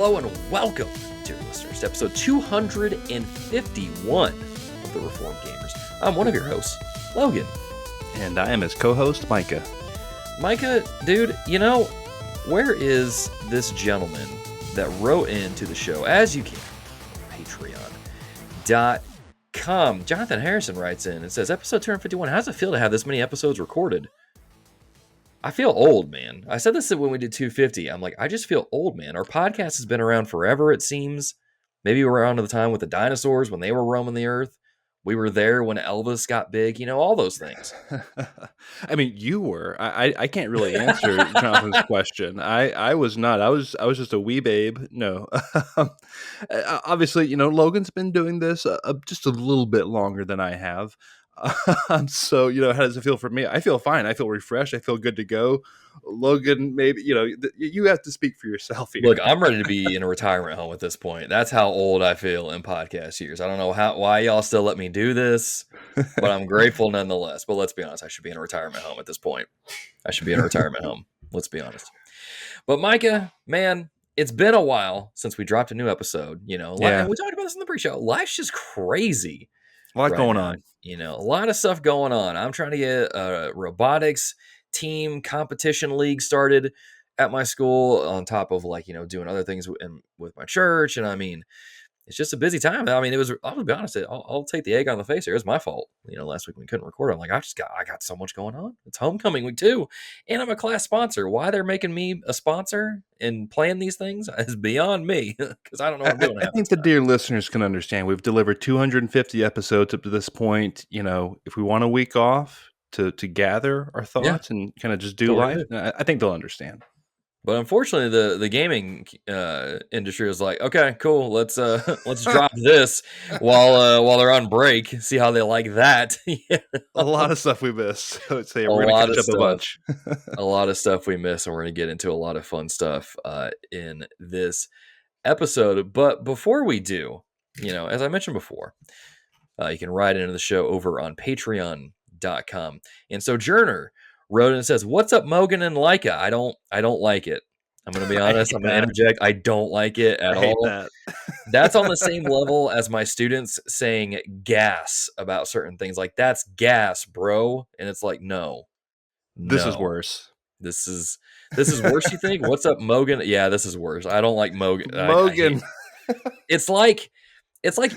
hello, and welcome, dear listeners, to episode 251 of The Reformed Gamers. I'm one of your hosts, Logan. And I am his co-host, Micah. Micah, dude, you know, where is this gentleman that wrote into the show, as you can, Patreon.com. Jonathan Harrison writes in and says, episode 251, how does it feel to have this many episodes recorded? I feel old, man. I said this when we did 250. I'm like, I just feel old, man. Our podcast has been around forever, it seems. Maybe we're around to the time with the dinosaurs when they were roaming the earth. We were there when Elvis got big, you know, all those things. I mean, you were. I can't really answer Jonathan's question. I was not. I was just a wee babe. No. Obviously, you know, Logan's been doing this just a little bit longer than I have. So, you know, how does it feel for me? I feel fine. I feel refreshed. I feel good to go. Logan, maybe, you know, you have to speak for yourself here. Look, I'm ready to be in a retirement home at this point. That's how old I feel in podcast years. I don't know why y'all still let me do this, but I'm grateful nonetheless. But let's be honest, I should be in a retirement home at this point. I should be in a retirement home. Let's be honest. But Micah, man, it's been a while since we dropped a new episode. You know, Yeah. we talked about this in the pre-show. Life's just crazy. A lot going now. on. You know, a lot of stuff going on. I'm trying to get a robotics team competition league started at my school on top of, like, you know, doing other things with my church. And I mean, it's just a busy time. I mean, I'll be honest, I'll take the egg on the face here. It was my fault. You know, last week we couldn't record. I'm like, I got so much going on. It's homecoming week too. And I'm a class sponsor. Why they're making me a sponsor and playing these things is beyond me, because I don't know what I'm doing. I think the dear listeners can understand. We've delivered 250 episodes up to this point. You know, if we want a week off to gather our thoughts and kind of just do life, I think they'll understand. But unfortunately, the gaming industry was like, okay, cool, let's drop this while they're on break. See how they like that. A lot of stuff we missed. So I'd say we're going to catch up a bunch. A lot of stuff we missed, and we're going to get into a lot of fun stuff in this episode. But before we do, you know, as I mentioned before, you can write into the show over on Patreon.com. And Sojourner wrote and says, "What's up, Mogan and Leica? I don't like it. I'm going to be honest. I'm going to interject. I don't like it at all. That. That's on the same level as my students saying gas about certain things. Like, that's gas, bro. And it's like, no. This is worse. This is worse, you think? What's up, Mogan? Yeah, this is worse. I don't like Mogan. Mogan. It's like,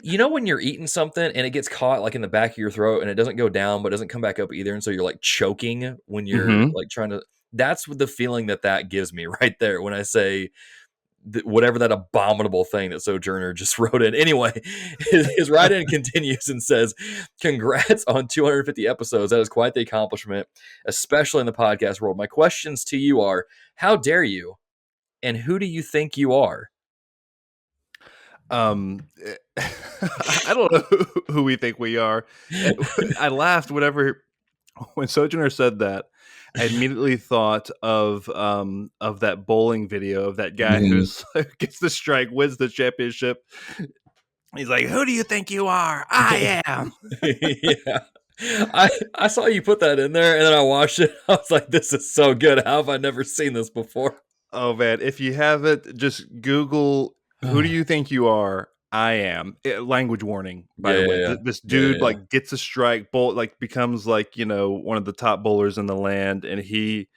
you know, when you're eating something and it gets caught like in the back of your throat and it doesn't go down, but doesn't come back up either. And so you're like choking when you're like trying to, that's the feeling that gives me right there when I say whatever that abominable thing that Sojourner just wrote in. Anyway, his write-in continues and says, congrats on 250 episodes. That is quite the accomplishment, especially in the podcast world. My questions to you are, how dare you? And who do you think you are? I don't know who we think we are. I laughed when Sojourner said that. I immediately thought of that bowling video of that guy who gets the strike, wins the championship. He's like, "Who do you think you are? I am." Yeah. I saw you put that in there, and then I watched it. I was like, "This is so good. How have I never seen this before?" Oh man, if you haven't, just Google "Who do you think you are? I am." Language warning, by the way. Yeah. This dude like gets a strike, becomes like, you know, one of the top bowlers in the land, and he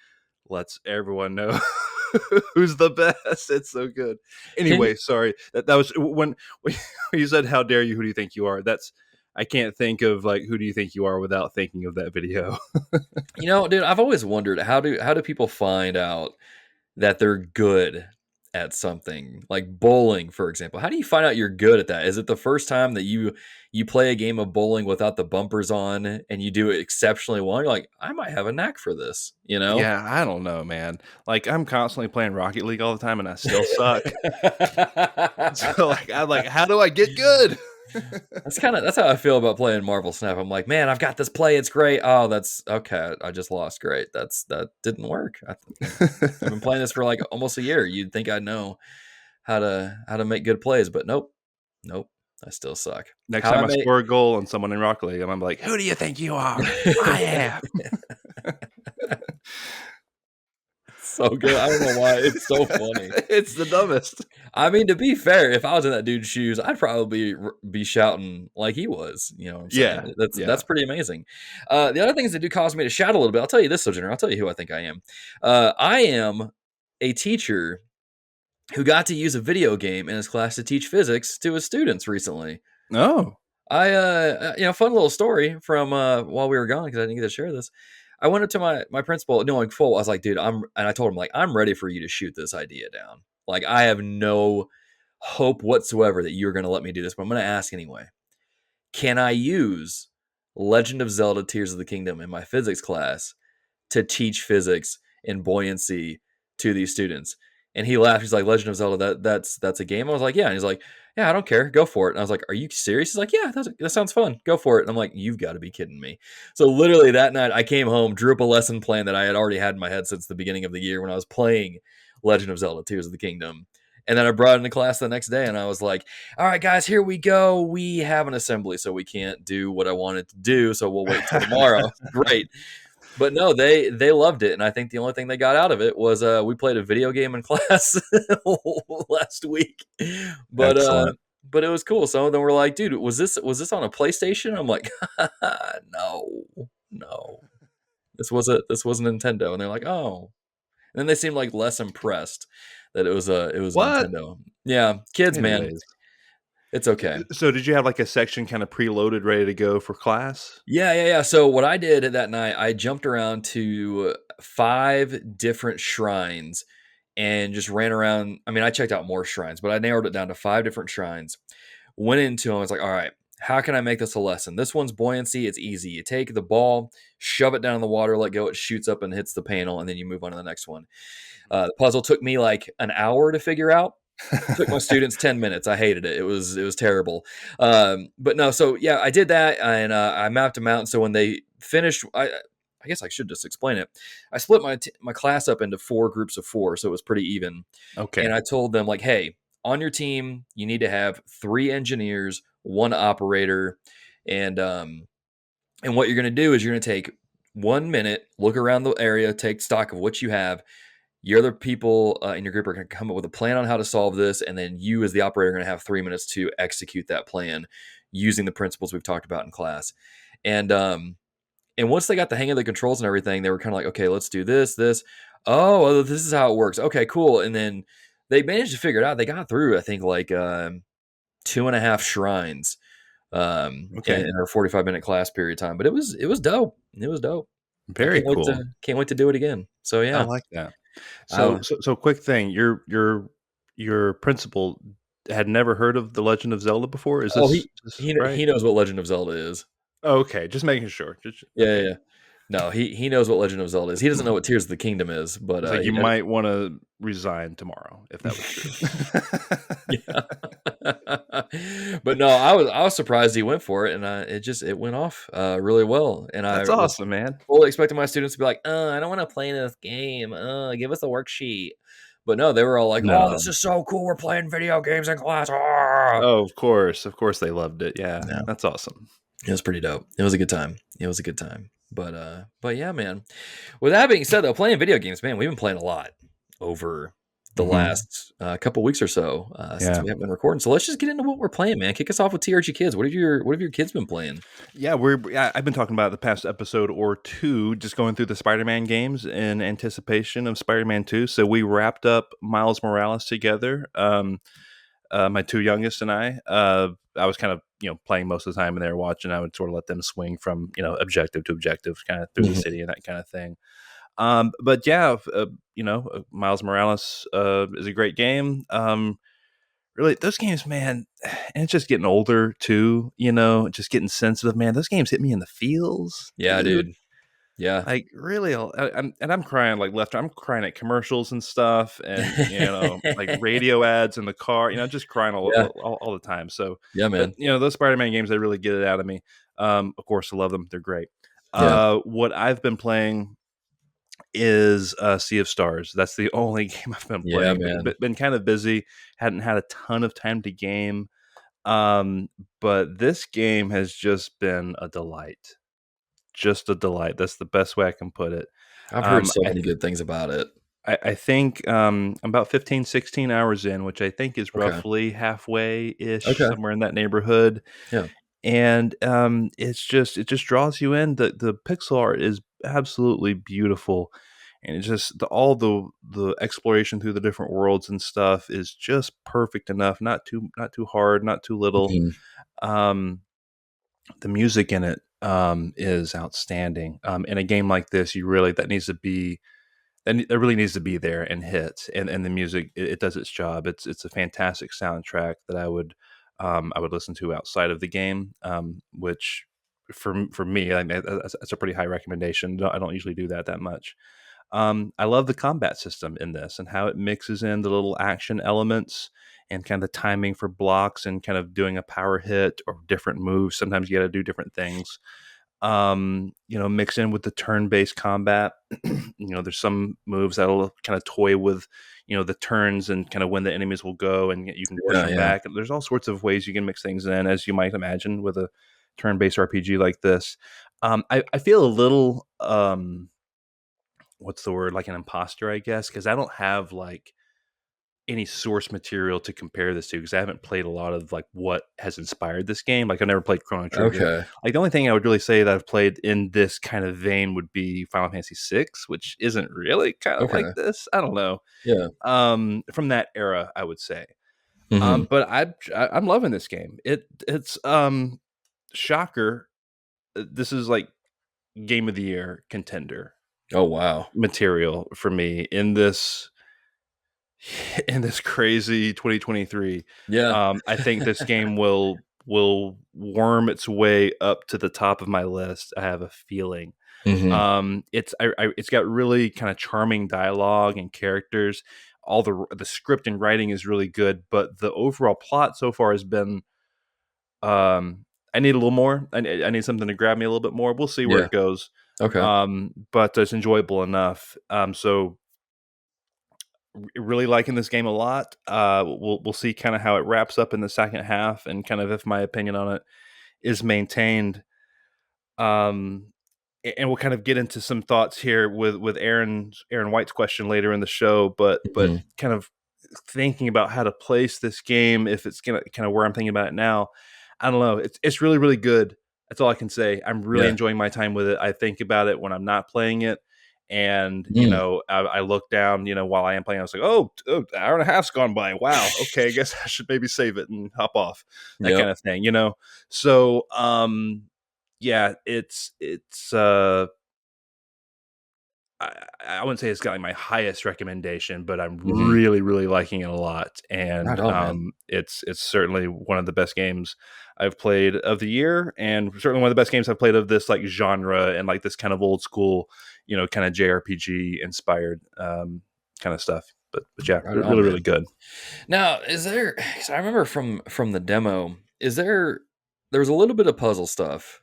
lets everyone know who's the best. It's so good. Anyway, sorry. That was when you said, "How dare you? Who do you think you are?" I can't think of like "Who do you think you are" without thinking of that video. You know, dude, I've always wondered how do people find out that they're good at something like bowling, for example? How do you find out you're good at that? Is it the first time that you play a game of bowling without the bumpers on and you do it exceptionally well? You're like, I might have a knack for this, you know? Yeah, I don't know, man. Like, I'm constantly playing Rocket League all the time and I still suck. So like, I'm like, how do I get good? That's how I feel about playing Marvel Snap. I'm like, man, I've got this play. It's great. Oh, that's okay. I just lost. Great. That didn't work. I've been playing this for like almost a year. You'd think I'd know how to make good plays, but nope. I still suck. Next time I score a goal on someone in Rocket League, I'm like, "Who do you think you are? I am." so good. I don't know why. It's so funny. It's the dumbest. I mean, to be fair, if I was in that dude's shoes, I'd probably be shouting like he was. You know what I'm saying? Yeah, That's yeah. pretty amazing. The other things that do cause me to shout a little bit, I'll tell you this, Sojourner. I'll tell you who I think I am. I am a teacher who got to use a video game in his class to teach physics to his students recently. Oh. Fun little story from while we were gone, because I didn't get to share this. I went up to my principal knowing full. I was like, dude, and I told him, like, I'm ready for you to shoot this idea down. Like, I have no hope whatsoever that you're going to let me do this, but I'm going to ask anyway. Can I use Legend of Zelda Tears of the Kingdom in my physics class to teach physics and buoyancy to these students? And he laughed. He's like, Legend of Zelda, that's a game? I was like, yeah. And he's like, yeah, I don't care. Go for it. And I was like, are you serious? He's like, yeah, that sounds fun. Go for it. And I'm like, you've got to be kidding me. So literally that night I came home, drew up a lesson plan that I had already had in my head since the beginning of the year when I was playing Legend of Zelda Tears of the Kingdom. And then I brought it into class the next day and I was like, all right, guys, here we go. We have an assembly, so we can't do what I wanted to do. So we'll wait till tomorrow. Great. But no, they loved it. And I think the only thing they got out of it was we played a video game in class last week. But Excellent. but it was cool. Some of them were like, dude, was this on a PlayStation? I'm like, no. This was a Nintendo. And they're like, oh. And then they seemed like less impressed that it was a What? Nintendo. Yeah, kids, man, Anyways. it's okay. So did you have like a section kind of preloaded, ready to go for class? Yeah. So what I did that night, I jumped around to 5 different shrines and just ran around. I mean, I checked out more shrines, but I narrowed it down to 5 different shrines. Went into them. I was like, all right, how can I make this a lesson? This one's buoyancy. It's easy. You take the ball, shove it down in the water, let go. It shoots up and hits the panel, and then you move on to the next one. The puzzle took me like an hour to figure out. Took my students 10 minutes. I hated it. It was terrible. But no, so yeah, I did that and I mapped them out. And so when they finished, I guess I should just explain it. I split my class up into 4 groups of 4, so it was pretty even. Okay. And I told them, like, hey, on your team, you need to have 3 engineers, 1 operator, and what you're going to do is you're going to take 1 minute, look around the area, take stock of what you have. Your other people in your group are going to come up with a plan on how to solve this, and then you, as the operator, are going to have 3 minutes to execute that plan using the principles we've talked about in class. And once they got the hang of the controls and everything, they were kind of like, okay, let's do this. Oh, well, this is how it works. Okay, cool. And then they managed to figure it out. They got through, I think, like 2.5 shrines Okay. in our 45-minute class period time. But it was dope. It was dope. Very cool. Can't wait to do it again. So I yeah. like that. So quick thing. Your principal had never heard of The Legend of Zelda before? Is Oh, this right? he knows what Legend of Zelda is. Okay, just making sure. Yeah, Okay. yeah. No, he knows what Legend of Zelda is. He doesn't know what Tears of the Kingdom is, but It's like you he might wanna resign tomorrow if that was true. yeah. But no, I was surprised he went for it, and it went off really well. And I That's was awesome, man. fully expecting my students to be like, I don't want to play this game. Give us a worksheet. But no, they were all like, oh, No. this is so cool. We're playing video games in class. Ah! Oh, of course. Of course they loved it. Yeah. Yeah. That's awesome. It was pretty dope. It was a good time. But yeah, man. With that being said, though, playing video games, man, we've been playing a lot over the Mhm. last couple weeks or so since Yeah. we haven't been recording. So let's just get into what we're playing, man. Kick us off with TRG Kids. What have your kids been playing? Yeah, I've been talking about it the past episode or 2, just going through the Spider-Man games in anticipation of Spider-Man 2. So we wrapped up Miles Morales together. My 2 youngest and I was kind of, playing most of the time and they were watching. I would sort of let them swing from, objective to objective kind of through the city and that kind of thing. But yeah, Miles Morales is a great game. Really, those games, man, and it's just getting older too, just getting sensitive, man. Those games hit me in the feels, Yeah, dude. Yeah. Like really, I'm crying like left. I'm crying at commercials and stuff, and like radio ads in the car. Just crying Yeah. all the time. So Yeah, but man. those Spider-Man games, they really get it out of me. Of course, I love them. They're great. Yeah. What I've been playing is Sea of Stars. That's the only game I've been Yeah, playing. man. Been kind of busy. Hadn't had a ton of time to game. But this game has just been a delight. Just a delight. That's the best way I can put it. I've heard so I many good things about it. I think I'm about 15, 16 hours in, which I think is Okay. roughly halfway ish, Okay. somewhere in that neighborhood. Yeah. And it just draws you in. The pixel art is absolutely beautiful, and it's just all the exploration through the different worlds and stuff is just perfect enough. Not too hard, not too little. Mhm. Um, the music in it is outstanding. In a game like this, you really that needs to be that really needs to be there and hit, and the music it does its job. It's a fantastic soundtrack that I would listen to outside of the game, which for me, I mean, that's a pretty high recommendation. I don't usually do that much. I love the combat system in this and how it mixes in the little action elements and kind of the timing for blocks and kind of doing a power hit or different moves. Sometimes you got to do different things. Mix in with the turn-based combat. There's some moves that'll kind of toy with, the turns and kind of when the enemies will go and you can push Yeah, them yeah. back. There's all sorts of ways you can mix things in, as you might imagine, with a turn-based RPG like this. I feel a little, what's the word? Like an imposter, I guess, because I don't have like any source material to compare this to because I haven't played a lot of like what has inspired this game. Like I've never played Chrono Trigger. Okay. Like the only thing I would really say that I've played in this kind of vein would be Final Fantasy VI, which isn't really kind of like Okay. this. I don't know. Yeah. From that era, I would say. Mhm. But I'm loving this game. It's shocker. This is like game of the year contender Oh, wow. material for me in this in this crazy 2023. Yeah. I think this game will worm its way up to the top of my list. I have a feeling. Mhm. It's got really kind of charming dialogue and characters. All the script and writing is really good, but the overall plot so far has been. I need a little more. I need something to grab me a little bit more. We'll see where Yeah. it goes. Okay. But it's enjoyable enough. So really liking this game a lot. We'll see kind of how it wraps up in the second half, and kind of if my opinion on it is maintained. Um, and we'll kind of get into some thoughts here with Aaron White's question later in the show. But Mhm. kind of thinking about how to place this game, if it's gonna kind of where I'm thinking about it now. I don't know. It's really really good. That's all I can say. I'm really Yeah. enjoying my time with it. I think about it when I'm not playing it, and Mm. I look down, while I am playing. I was like, oh, hour and a half's gone by. Wow. Okay, I guess I should maybe save it and hop off. That Yep. kind of thing. So yeah, it's I wouldn't say it's got like my highest recommendation, but I'm Mhm. really really liking it a lot, Right and on, man. it's certainly one of the best games I've played of the year, and certainly one of the best games I've played of this like genre and like this kind of old school, kind of JRPG inspired kind of stuff. But yeah, Right on, really really man. good. Now, is there 'cause I remember from the demo, there was a little bit of puzzle stuff,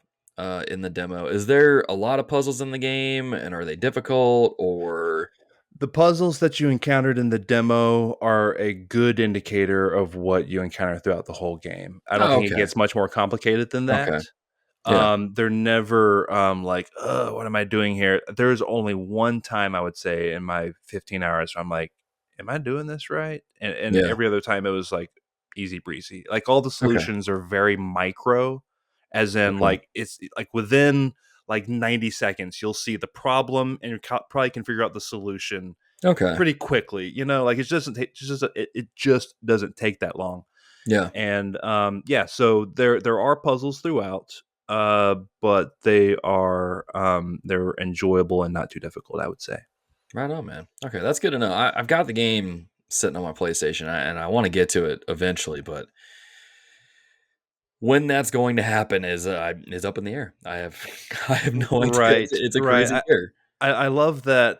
in the demo. Is there a lot of puzzles in the game, and are they difficult or The puzzles that you encountered in the demo are a good indicator of what you encounter throughout the whole game. I don't Oh, think it okay. gets much more complicated than Okay. that. Yeah. They're never like, what am I doing here? There's only one time I would say in my 15 hours where I'm like, am I doing this right? And Yeah. every other time it was like easy breezy. Like all the Okay. solutions are very micro, as in Okay. like it's like within like 90 seconds you'll see the problem and you probably can figure out the solution Okay. pretty quickly. Like it just doesn't take that long. Yeah. And yeah, so there are puzzles throughout, but they're enjoyable and not too difficult, I would say. Right on, man. Okay, that's good to know. I've got the game sitting on my PlayStation, and I wanna get to it eventually, but when that's going to happen is up in the air. I have I have no idea. Right, It's a right. crazy year. I love that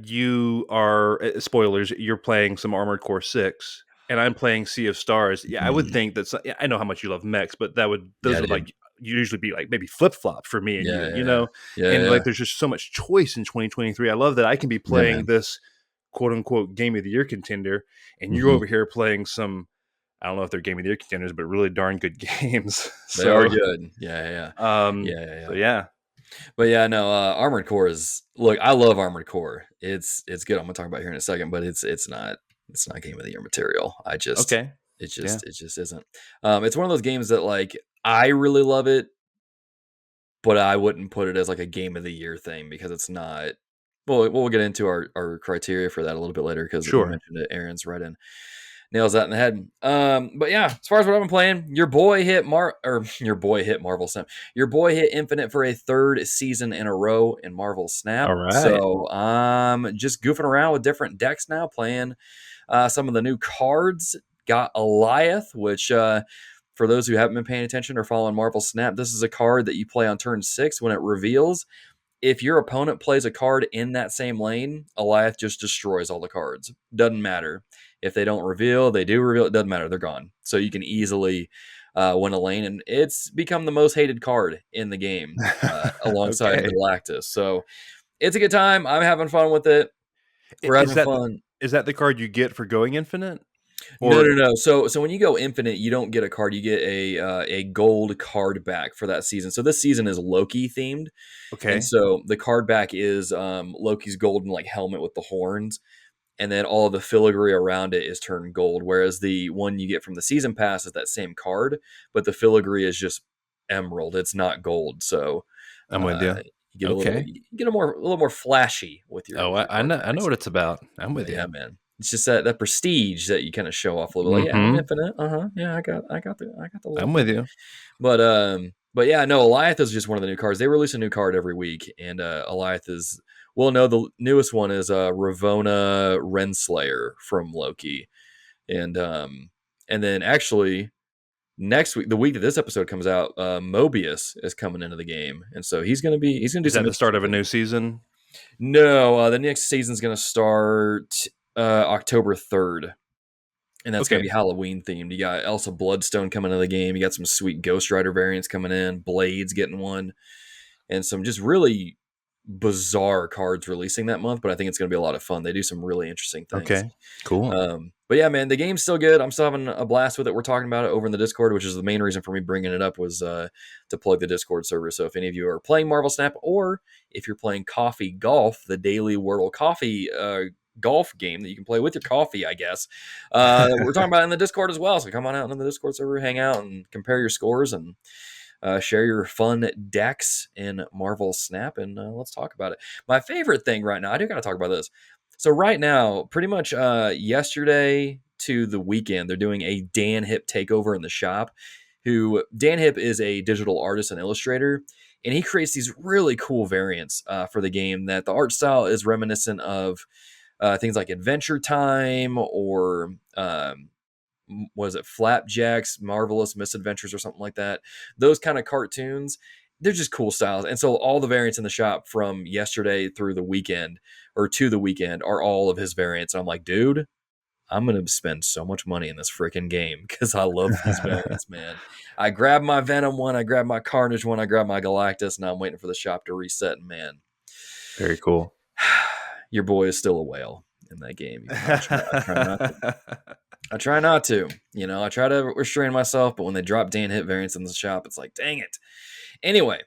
you are spoilers. You're playing some Armored Core 6, and I'm playing Sea of Stars. Yeah, I would Mhm. think that's. Yeah, I know how much you love mechs, but those Yeah, would dude. like usually be like maybe flip flop for me and Yeah, you. yeah, yeah. Yeah, And yeah, like there's just so much choice in 2023. I love that I can be yeah, playing man. this quote unquote game of the year contender, and you're Mhm. over here playing some. I don't know if they're game of the year contenders, but really darn good games. They are So good. Yeah, yeah, yeah. um, Yeah, yeah, so yeah. yeah. But yeah, no, Armored Core is look. I love Armored Core. It's good. I'm gonna talk about it here in a second, but it's not Game of the Year material. Okay. Yeah. It just isn't. It's one of those games that like I really love it, but I wouldn't put it as like a Game of the Year thing because it's not. Well, we'll get into our criteria for that a little bit later because you Sure. mentioned it. Aaron's right in nails that in the head. But yeah, as far as what I've been playing, your boy hit Marvel Snap. Your boy hit Infinite for a third season in a row in Marvel Snap. All right. So I'm just goofing around with different decks now, playing some of the new cards. Got Alioth, which for those who haven't been paying attention or following Marvel Snap, this is a card that you play on turn 6 when it reveals. If your opponent plays a card in that same lane, Alioth just destroys all the cards. Doesn't matter. If they don't reveal, they do reveal. It doesn't matter. They're gone. So you can easily win a lane. And it's become the most hated card in the game alongside Okay. Galactus. So it's a good time. I'm having fun with it. We're Is having that fun. is that the card you get for going infinite? No, Or no, no. So when you go infinite, you don't get a card. You get a gold card back for that season. So this season is Loki themed, and okay, so the card back is Loki's golden like helmet with the horns, and then all of the filigree around it is turned gold. Whereas the one you get from the season pass is that same card, but the filigree is just emerald. It's not gold. So I'm with you. you get Okay. you get a little more flashy Oh, with your card I know backs. what it's about. I'm with But you. yeah, man, it's just that prestige that you kind of show off a little bit. Like, yeah, I'm Mhm. infinite. Yeah, I got the I'm with Loki. you. But yeah, no, Alioth is just one of the new cards. They release a new card every week, and Alioth is well, no, the newest one is Ravonna Renslayer from Loki, and then actually next week, the week that this episode comes out, Mobius is coming into the game, and so he's gonna do Is some that the start interesting of a new things. season? No, the next season's gonna start October 3rd, and that's going to Okay. be Halloween themed. You got Elsa Bloodstone coming into the game. You got some sweet Ghost Rider variants coming in. Blades getting one, and some just really bizarre cards releasing that month. But I think it's going to be a lot of fun. They do some really interesting things. Okay. Cool. But yeah, man, the game's still good. I'm still having a blast with it. We're talking about it over in the Discord, which is the main reason for me bringing it up was to plug the Discord server. So if any of you are playing Marvel Snap or if you're playing Coffee Golf, the daily World Coffee golf game that you can play with your coffee, I guess, we're talking about it in the Discord as well. So come on out into the Discord server, hang out, and compare your scores and share your fun decks in Marvel Snap, and let's talk about it. My favorite thing right now, I do got to talk about this. So right now, pretty much yesterday to the weekend, they're doing a Dan Hip takeover in the shop. Who Dan Hip is a digital artist and illustrator, and he creates these really cool variants for the game. That the art style is reminiscent of things like Adventure Time or was it Flapjacks, Marvelous Misadventures, or something like that. Those kind of cartoons, they're just cool styles. And so all the variants in the shop from yesterday through the weekend or to the weekend are all of his variants. And I'm like, dude, I'm gonna spend so much money in this freaking game because I love these variants, man. I grabbed my Venom one, I grabbed my Carnage one, I grabbed my Galactus, and I'm waiting for the shop to reset. And man, Very cool. your boy is still a whale in that game. Even though I try not to. I try not to. I try to restrain myself, but when they drop Dan hit variants in the shop, it's like, dang it. Anyway,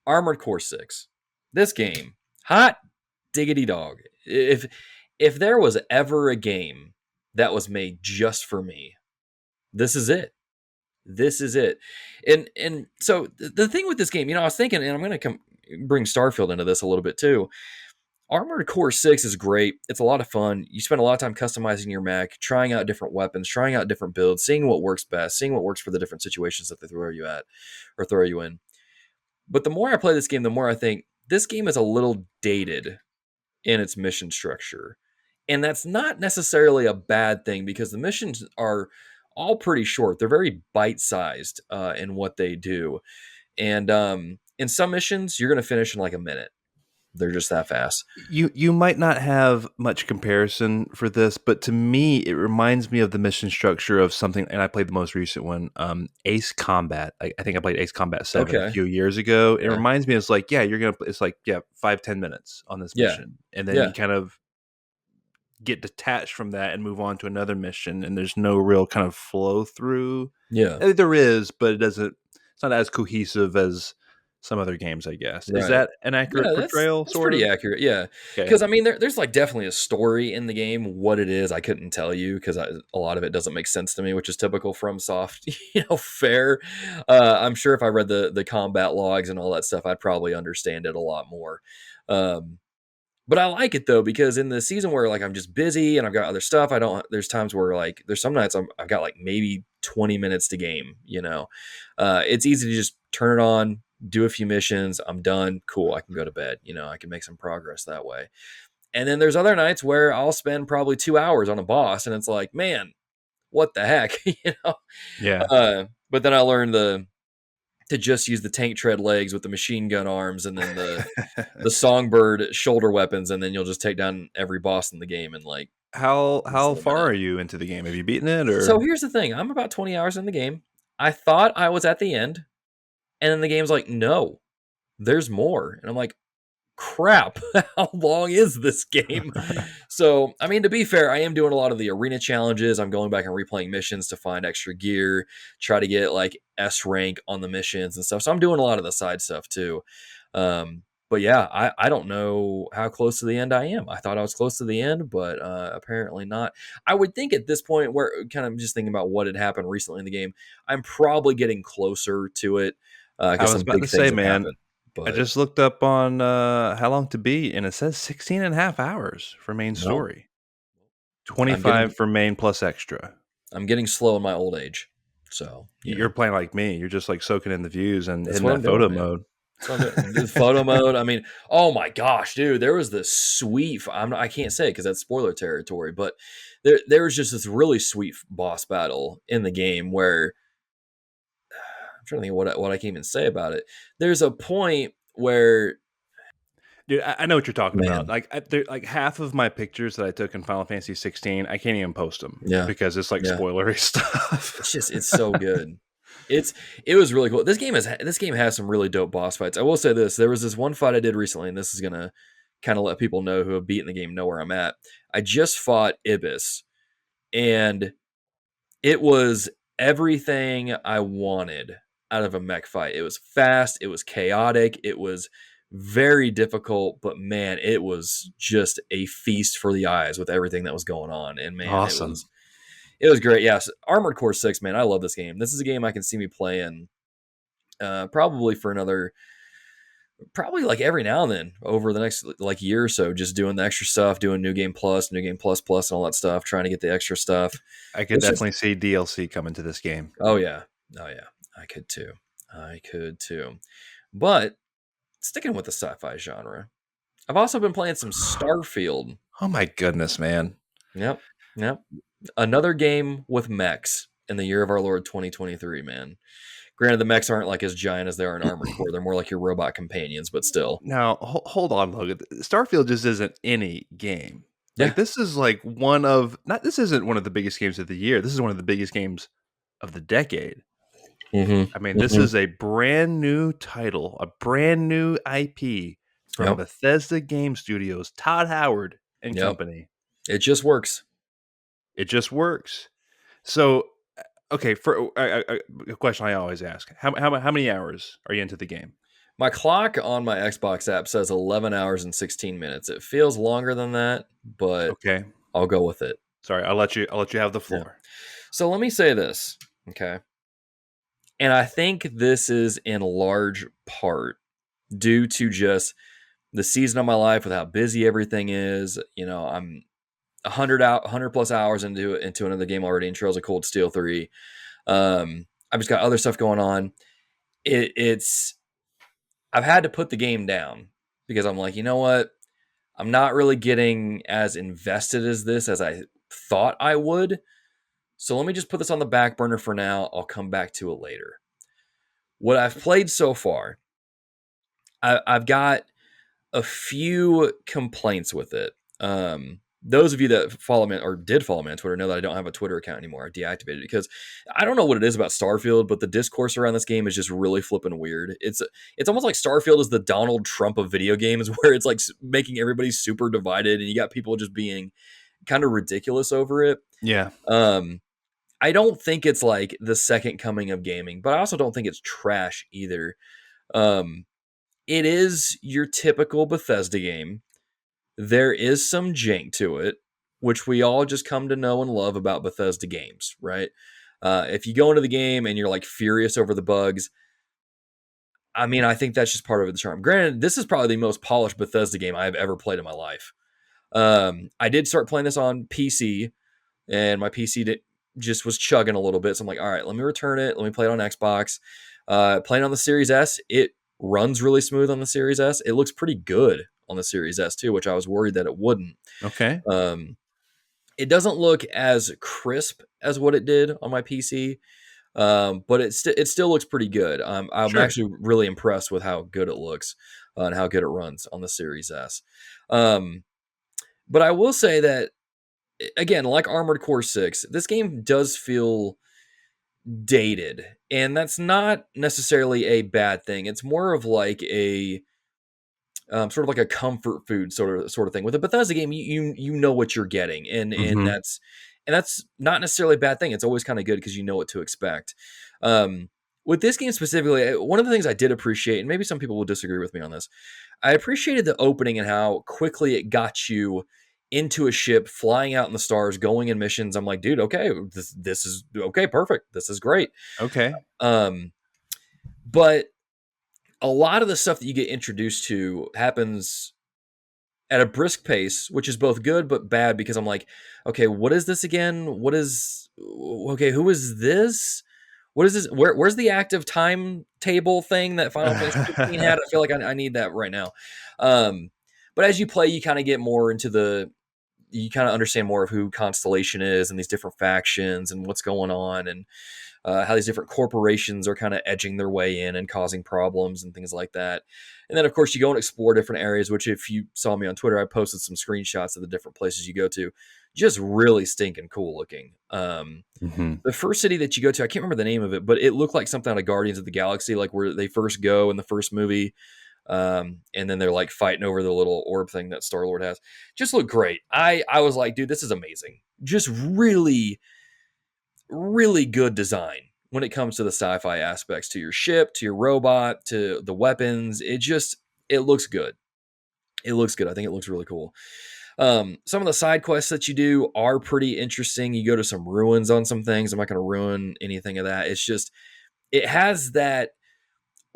Armored Core 6. This game, hot diggity dog. If there was ever a game that was made just for me, this is it. This is it. And so the thing with this game, I was thinking, and I'm going to bring Starfield into this a little bit too. Armored Core 6 is great. It's a lot of fun. You spend a lot of time customizing your mech, trying out different weapons, trying out different builds, seeing what works best, seeing what works for the different situations that they throw you at or throw you in. But the more I play this game, the more I think this game is a little dated in its mission structure. And that's not necessarily a bad thing because the missions are all pretty short. They're very bite-sized in what they do. And in some missions, you're going to finish in like a minute. They're just that fast. You might not have much comparison for this, but to me, it reminds me of the mission structure of something. And I played the most recent one, Ace Combat. I think I played Ace Combat 7 a Okay. few years ago. It Yeah. reminds me, it's like, yeah, you're gonna. It's like, yeah, 5-10 minutes on this Yeah. mission, and then Yeah. you kind of get detached from that and move on to another mission, and there's no real kind of flow through. Yeah. There is, but it doesn't. It's not as cohesive as some other games, I guess. Is Right. that an accurate Yeah, portrayal, that's sort pretty of? accurate, yeah. Okay. Because I mean, there's, like, definitely a story in the game. What it is, I couldn't tell you 'cause a lot of it doesn't make sense to me, which is typical FromSoft, fare. I'm sure if I read the combat logs and all that stuff, I'd probably understand it a lot more. Um, but I like it though because in the season where, like, I'm just busy and I've got other stuff, I don't there's times where, like there's some nights I've got, like, maybe 20 minutes to game, you know? It's easy to just turn it on, do a few missions, I'm done, cool, I can go to bed, I can make some progress that way. And then there's other nights where I'll spend probably 2 hours on a boss, and it's like, "Man, what the heck?" You know? Yeah. But then I learned to just use the tank tread legs with the machine gun arms and then the songbird shoulder weapons, and then you'll just take down every boss in the game in, like, less How than a far minute. are you into the game? Have you beaten it, So or here's the thing, I'm about 20 hours in the game. I thought I was at the end, and then the game's like, "No, there's more." And I'm like, "Crap, how long is this game?" So, I mean, to be fair, I am doing a lot of the arena challenges. I'm going back and replaying missions to find extra gear, try to get, like, S rank on the missions and stuff. So I'm doing a lot of the side stuff too. But yeah, I don't know how close to the end I am. I thought I was close to the end, but apparently not. I would think at this point, where kind of just thinking about what had happened recently in the game, I'm probably getting closer to it I because was some about to big things say, have man, happened. I But just looked up on, how long to beat, and it says 16 and a half hours for main no, story, I'm getting 25 for main plus extra. I'm getting slow in my old age. So, You're playing like me. You're just, like, soaking in the views and that's hitting what I'm that doing, photo man. mode. That's what I'm doing. The photo mode, I mean, oh my gosh, dude, there was this sweet I can't say it because that's spoiler territory, but there was just this really sweet boss battle in the game where I'm trying to think of what I can even say about it. There's a point where Dude, I know what you're talking about. man, Like, like half of my pictures that I took in Final Fantasy 16, I can't even post them yeah, because it's like yeah. spoilery stuff. It's so good. It's it was really cool. This game has some really dope boss fights. I will say this: there was this one fight I did recently, and this is gonna kind of let people know who have beaten the game know where I'm at. I just fought Ibis, and it was everything I wanted out of a mech fight. It was fast, it was chaotic, it was very difficult, but man, it was just a feast for the eyes with everything that was going on. And man, Awesome. it was great. Yes, Armored Core 6, man, I love this game. This is a game I can see me playing probably for another probably like every now and then over the next like year or so, just doing the extra stuff, doing New Game Plus, New Game Plus Plus, and all that stuff, trying to get the extra stuff. I could It's just definitely see DLC coming to this game. oh yeah, oh yeah, I could too, I could too. But sticking with the sci-fi genre, I've also been playing some Starfield. Oh my goodness, man. Yep, yep, another game with mechs in the year of our Lord 2023. Man, granted, the mechs aren't like as giant as they are in Armored Core. They're more like your robot companions, but still, Now, hold on, Logan. Starfield just isn't any game. Like, yeah. this is like one of not this isn't one of the biggest games of the year. This is one of the biggest games of the decade. Mm-hmm. I mean, this Mm-hmm. is a brand new title, a brand new IP from Yep. Bethesda Game Studios, Todd Howard and Yep. company. It just works. It just works. So, okay, for a question I always ask: how many hours are you into the game? My clock on my Xbox app says 11 hours and 16 minutes. It feels longer than that, but Okay, I'll go with it. sorry, I'll let you have the Yeah. floor. So let me say this, okay? And I think this is in large part due to just the season of my life with how busy everything is. I'm 100 plus hours into another game already in Trails of Cold Steel 3. I've just got other stuff going on. It's I've had to put the game down because I'm like, you know what? I'm not really getting as invested as this as I thought I would. So let me just put this on the back burner for now. I'll come back to it later. What I've played so far, I've got a few complaints with it. Those of you that follow me or did follow me on Twitter know that I don't have a Twitter account anymore. I deactivated it because I don't know what it is about Starfield, but the discourse around this game is just really flipping weird. It's almost like Starfield is the Donald Trump of video games, where it's like making everybody super divided, and you got people just being kind of ridiculous over it. Yeah, Um, I don't think it's like the second coming of gaming, but I also don't think it's trash either. it is your typical Bethesda game. There is some jank to it, which we all just come to know and love about Bethesda games, right? If you go into the game and you're like furious over the bugs, I mean, I think that's just part of the charm. Granted, this is probably the most polished Bethesda game I've ever played in my life. I did start playing this on PC, and my PC just was chugging a little bit. So I'm like, all right, let me return it. Let me play it on Xbox. Playing on the Series S, it runs really smooth on the Series S. It looks pretty good on the Series S too, which I was worried that it wouldn't. Okay. It doesn't look as crisp as what it did on my PC, but it still looks pretty good. I'm Sure. actually really impressed with how good it looks and how good it runs on the Series S. But I will say that, again, like Armored Core 6, this game does feel dated, and that's not necessarily a bad thing. It's more of like a sort of like a comfort food sort of thing. With a Bethesda game, you know what you're getting, and Mhm. that's not necessarily a bad thing. It's always kind of good because you know what to expect. Um, with this game specifically, one of the things I did appreciate, and maybe some people will disagree with me on this, I appreciated the opening and how quickly it got you into a ship, flying out in the stars, going in missions. I'm like, dude, okay, this is okay, perfect. This is great. Okay. Um, but a lot of the stuff that you get introduced to happens at a brisk pace, which is both good but bad because I'm like, okay, what is this again? Okay, who is this? What is this? Where's the active timetable thing that Final Fantasy 15 had? I feel like I need that right now. Um, but as you play, you kind of get more into you kind of understand more of who Constellation is and these different factions and what's going on, and how these different corporations are kind of edging their way in and causing problems and things like that. And then, of course, you go and explore different areas, which, if you saw me on Twitter, I posted some screenshots of the different places you go to. Just really stinking cool looking. Mhm. The first city that you go to, I can't remember the name of it, but it looked like something out of Guardians of the Galaxy, like where they first go in the first movie. And then they're like fighting over the little orb thing that Star Lord has. Just looked great. I was like, dude, this is amazing. Just really, really good design when it comes to the sci-fi aspects, to your ship, to your robot, to the weapons. It looks good. It looks good. I think it looks really cool. Some of the side quests that you do are pretty interesting. You go to some ruins on some things. I'm not going to ruin anything of that. It's just, it has that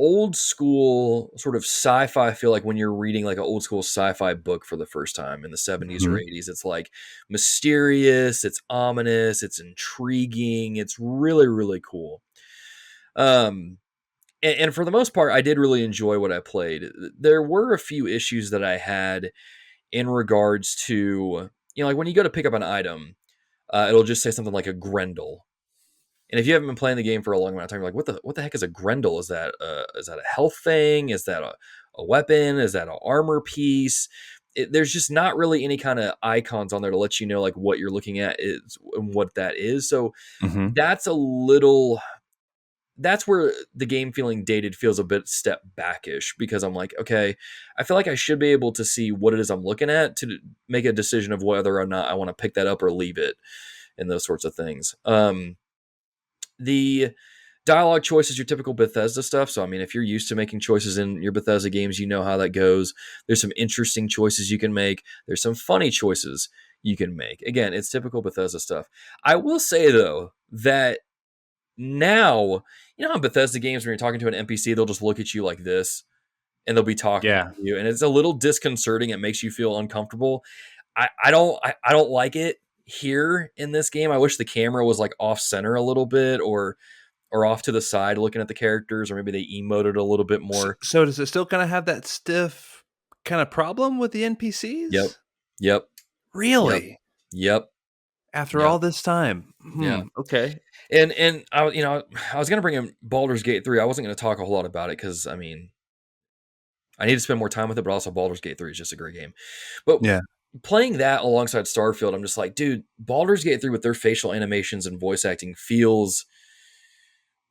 old school sort of sci-fi feel, like when you're reading like an old school sci-fi book for the first time in the 70s or Mhm. 80s. It's like mysterious, it's ominous, it's intriguing, it's really, really cool. Um, and for the most part, I did really enjoy what I played. There were a few issues that I had in regards to, like when you go to pick up an item, it'll just say something like a Grendel. And if you haven't been playing the game for a long amount of time, you're like, what the heck is a Grendel? Is that a health thing? Is that a weapon? Is that an armor piece? There's just not really any kind of icons on there to let you know like what you're looking at is and what that is. So Mhm. that's a little that's where the game feeling dated feels a bit step backish, because I'm like, okay, I feel like I should be able to see what it is I'm looking at to make a decision of whether or not I want to pick that up or leave it, and those sorts of things. The dialogue choices, your typical Bethesda stuff. So, I mean, if you're used to making choices in your Bethesda games, you know how that goes. There's some interesting choices you can make. There's some funny choices you can make. Again, it's typical Bethesda stuff. I will say though that now, how in Bethesda games, when you're talking to an NPC, they'll just look at you like this and they'll be talking to Yeah. you, and it's a little disconcerting. It makes you feel uncomfortable. I don't like it here in this game. I wish the camera was like off center a little bit, or off to the side looking at the characters, or maybe they emoted a little bit more. So does it still kinda have that stiff kinda problem with the Yep. NPCs? Yep. Yep. Really? Yep. After Yep. all this time? Yeah. Okay. And I was gonna bring in Baldur's Gate 3. I wasn't gonna talk a whole lot about it because, I mean, I need to spend more time with it, but also Baldur's Gate 3 is just a great game. But Yeah. playing that alongside Starfield, I'm just like, dude, Baldur's Gate 3 with their facial animations and voice acting feels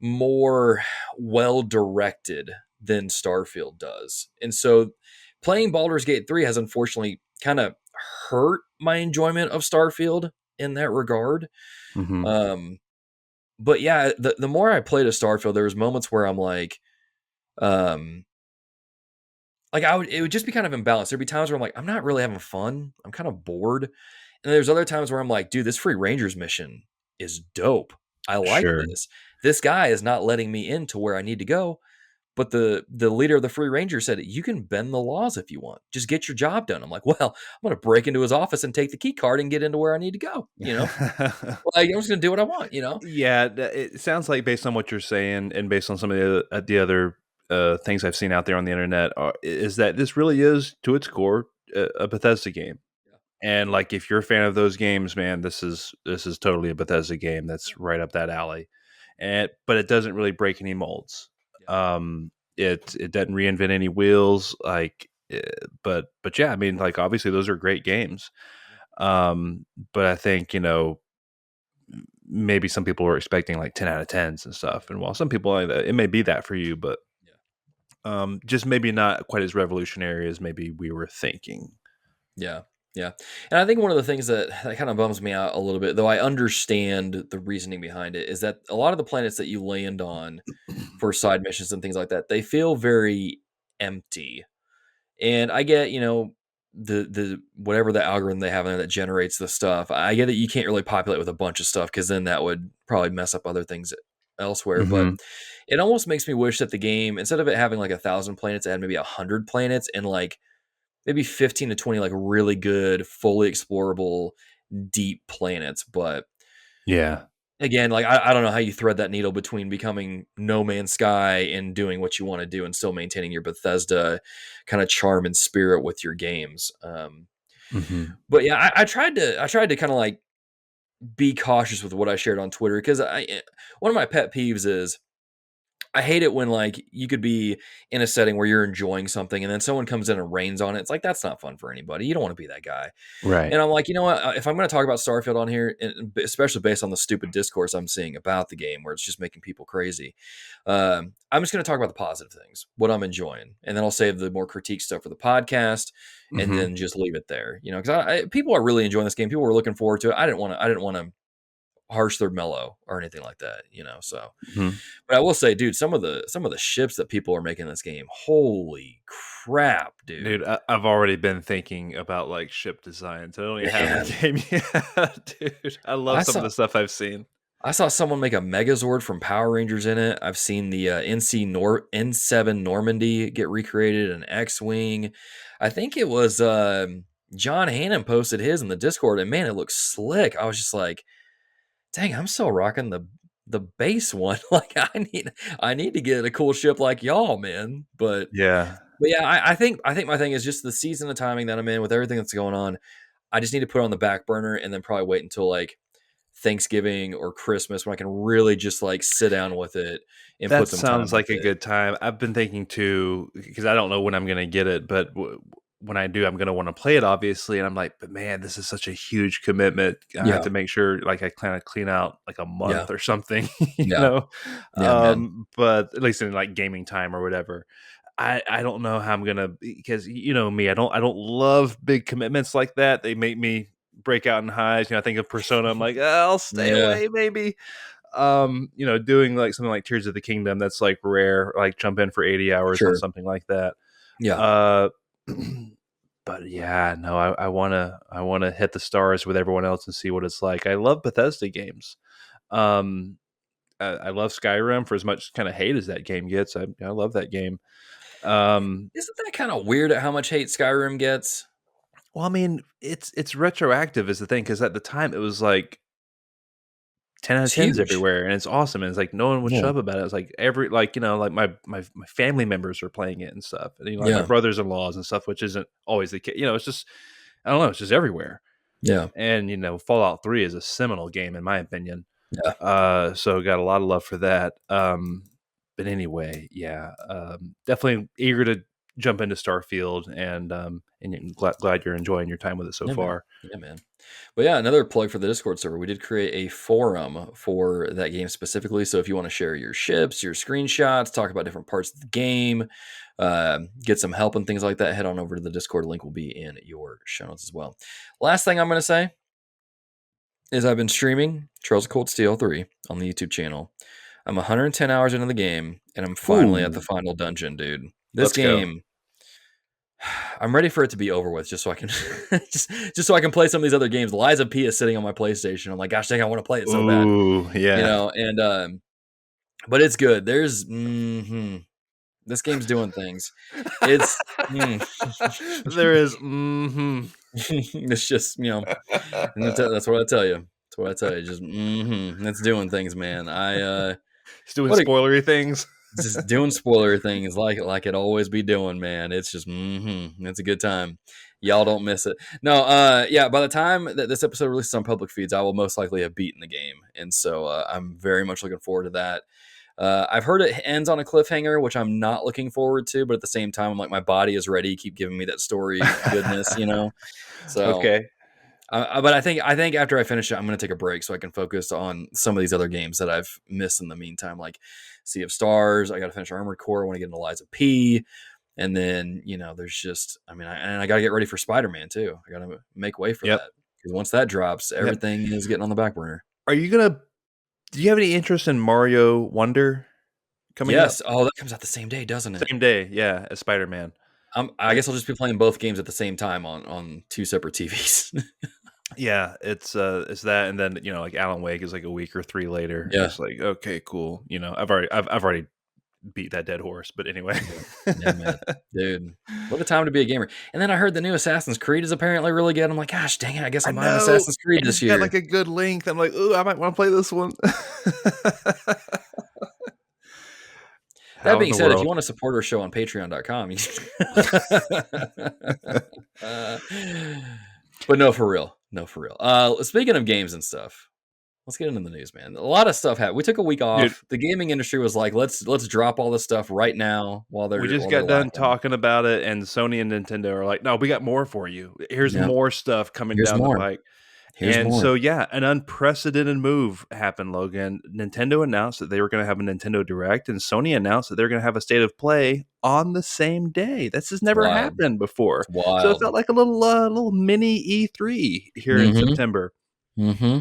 more well directed than Starfield does. And so playing Baldur's Gate 3 has unfortunately kind of hurt my enjoyment of Starfield in that regard. Mhm. Um, but yeah, the more I played a Starfield, there was moments where I'm like, um, like it would just be kind of imbalanced. There'd be times where I'm like, I'm not really having fun. I'm kind of bored. And there's other times where I'm like, dude, this Free Rangers mission is dope. I like Sure. this. This guy is not letting me into where I need to go. But the leader of the Free Ranger said, you can bend the laws if you want. Just get your job done. I'm like, well, I'm going to break into his office and take the key card and get into where I need to go. Like, I'm just going to do what I want. Yeah, it sounds like based on what you're saying and based on some of the other things I've seen out there on the internet is that this really is to its core a Bethesda game. And like if you're a fan of those games, man, this is totally a Bethesda game that's right up that alley. But it doesn't really break any molds. Yeah. It doesn't reinvent any wheels but yeah, I mean like obviously those are great games. But I think, maybe some people were expecting like 10 out of 10s and stuff. And while some people, it may be that for you, but just maybe not quite as revolutionary as maybe we were thinking. Yeah. Yeah. And I think one of the things that kind of bums me out a little bit, though I understand the reasoning behind it, is that a lot of the planets that you land on for side missions and things like that, they feel very empty. And I get, the whatever the algorithm they have in there that generates the stuff. I get that you can't really populate with a bunch of stuff because then that would probably mess up other things elsewhere. But Hmm. it almost makes me wish that the game, instead of it having like 1,000 planets, it had maybe 100 planets and like maybe 15 to 20 like really good, fully explorable, deep planets. But Yeah. again, like I don't know how you thread that needle between becoming No Man's Sky and doing what you want to do and still maintaining your Bethesda kind of charm and spirit with your games. Hmm. But yeah, I tried to kind of like be cautious with what I shared on Twitter because one of my pet peeves is I hate it when like you could be in a setting where you're enjoying something and then someone comes in and rains on it. It's like that's not fun for anybody. You don't want to be that guy. Right. And I'm like, you know what? If I'm going to talk about Starfield on here, and especially based on the stupid discourse I'm seeing about the game, where it's just making people crazy, I'm just going to talk about the positive things, what I'm enjoying, and then I'll save the more critique stuff for the podcast, and Hmm. then just leave it there. Because people are really enjoying this game. People were looking forward to it. I didn't want to harsh their mellow or anything like that. So. Hmm. But I will say, dude, some of the ships that people are making in this game, holy crap, Dude, dude. I've already been thinking about like ship designs. I don't even have the Man, game yet. Dude, I love I some of saw the stuff I've seen. I saw someone make a Megazord from Power Rangers in it. I've seen the N7 Normandy get recreated, an X-wing. I think it was John Hannon posted his in the Discord, and man, it looks slick. I was just like, dang, I'm still rocking the base one. Like I need to get a cool ship like y'all, man. Yeah. But yeah, I think my thing is just the season of timing that I'm in with everything that's going on. I just need to put it on the back burner and then probably wait until like Thanksgiving or Christmas when I can really just like sit down with it and That put some time sounds with like a it. good time. I've been thinking too, because I don't know when I'm going to get it, but when I do, I'm going to want to play it, obviously. And I'm like, but man, this is such a huge commitment. I have Yeah, to make sure, like, I kind of clean out like a yeah, month or something, yeah, yeah, man. But at least in like gaming time or whatever. I don't know how I'm gonna because you know me, I don't love big commitments like that. They make me break out in highs. I think of Persona. I'm like, I'll stay Yeah, away, maybe doing like something like Tears of the Kingdom that's like rare, like jump in for 80 hours on sure. something like that. Yeah, Uh but yeah, no, I wanna hit the stars with everyone else and see what it's like. I love Bethesda games. Um I love Skyrim for as much kind of hate as that game gets. I love that game. Um isn't that kind of weird at how much hate Skyrim gets? well, I mean, it's retroactive is the thing because at the time it was like 10 out of It's 10s huge. everywhere, and it's awesome, and it's like no one would Yeah, shut up about it. It's like every like, like my family members are playing it and stuff, and like my yeah, brothers-in-laws and stuff, which isn't always the case. It's just I don't know, it's just everywhere. yeah, And Fallout 3 is a seminal game in my opinion. yeah. So got a lot of love for that. But anyway, yeah, definitely eager to jump into Starfield, and glad you're enjoying your time with it so Yeah, man. far. Yeah, man. But yeah, another plug for the Discord server. We did create a forum for that game specifically. So if you want to share your ships, your screenshots, talk about different parts of the game, get some help and things like that, head on over to the Discord. Link will be in your show notes as well. Last thing I'm going to say is I've been streaming Trails of Cold Steel 3 on the YouTube channel. I'm 110 hours into the game, and I'm finally at the Ooh, final dungeon, dude. This let's go. game I'm ready for it to be over with, just so I can just so I can play some of these other games. Lies of P is sitting on my PlayStation. I'm like, gosh dang, I want to play it so bad, Ooh, yeah. and but it's good. There's this game's doing things. It's There is it's just and that's what I tell you. That's what I tell you. Just it's doing things, man. He's doing What a spoilery things. just doing spoiler things like it always be doing, man. It's just it's a good time. Y'all don't miss it. No, yeah, by the time that this episode releases on public feeds, I will most likely have beaten the game. And so I'm very much looking forward to that. I've heard it ends on a cliffhanger, which I'm not looking forward to, but at the same time, I'm like, my body is ready. Keep giving me that story goodness, So, Okay. but I think after I finish it, I'm going to take a break so I can focus on some of these other games that I've missed in the meantime, like Sea of Stars. I got to finish Armored Core. I want to get into Lies of P. And then, there's just, I got to get ready for Spider-Man too. I got to make way for Yep. that. Because once that drops, everything is getting on the back burner. Do you have any interest in Mario Wonder coming up? Yes. Oh, that comes out the same day, doesn't it? Same day, yeah, as Spider-Man. I guess I'll just be playing both games at the same time on two separate TVs. Yeah, it's that, and then like Alan Wake is like a week or 3 later. Yeah. It's like, okay, cool. I've already beat that dead horse, but anyway. Yeah, man. Dude, what a time to be a gamer. And then I heard the new Assassin's Creed is apparently really good. I'm like, gosh dang it, I guess I'm buying Assassin's Creed this year. Got like a good length. I'm like, ooh, I might want to play this one. That being said, if you want to support our show on patreon.com, but no, for real. Speaking of games and stuff, let's get into the news, man. A lot of stuff happened. We took a week off. Dude, the gaming industry was like, let's drop all this stuff right now while they're. We just got done talking about it, and Sony and Nintendo are like, no, we got more for you. Here's more stuff coming down the pike. So, yeah, an unprecedented move happened, Logan. Nintendo announced that they were going to have a Nintendo Direct, and Sony announced that they're going to have a State of Play on the same day. This has never happened before. So it felt like a little mini E3 here in September.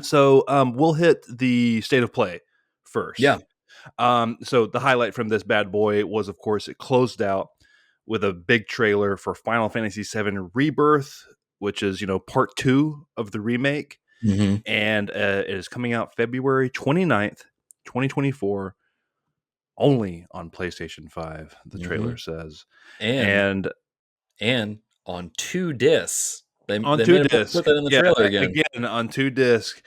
So we'll hit the State of Play first. Yeah. So the highlight from this bad boy was, of course, it closed out with a big trailer for Final Fantasy VII Rebirth, which is, part 2 of the remake. And it is coming out February 29th, 2024, only on PlayStation 5, the trailer says. And on 2 discs. They 2 discs. Put that in the trailer again. Again, on 2 discs.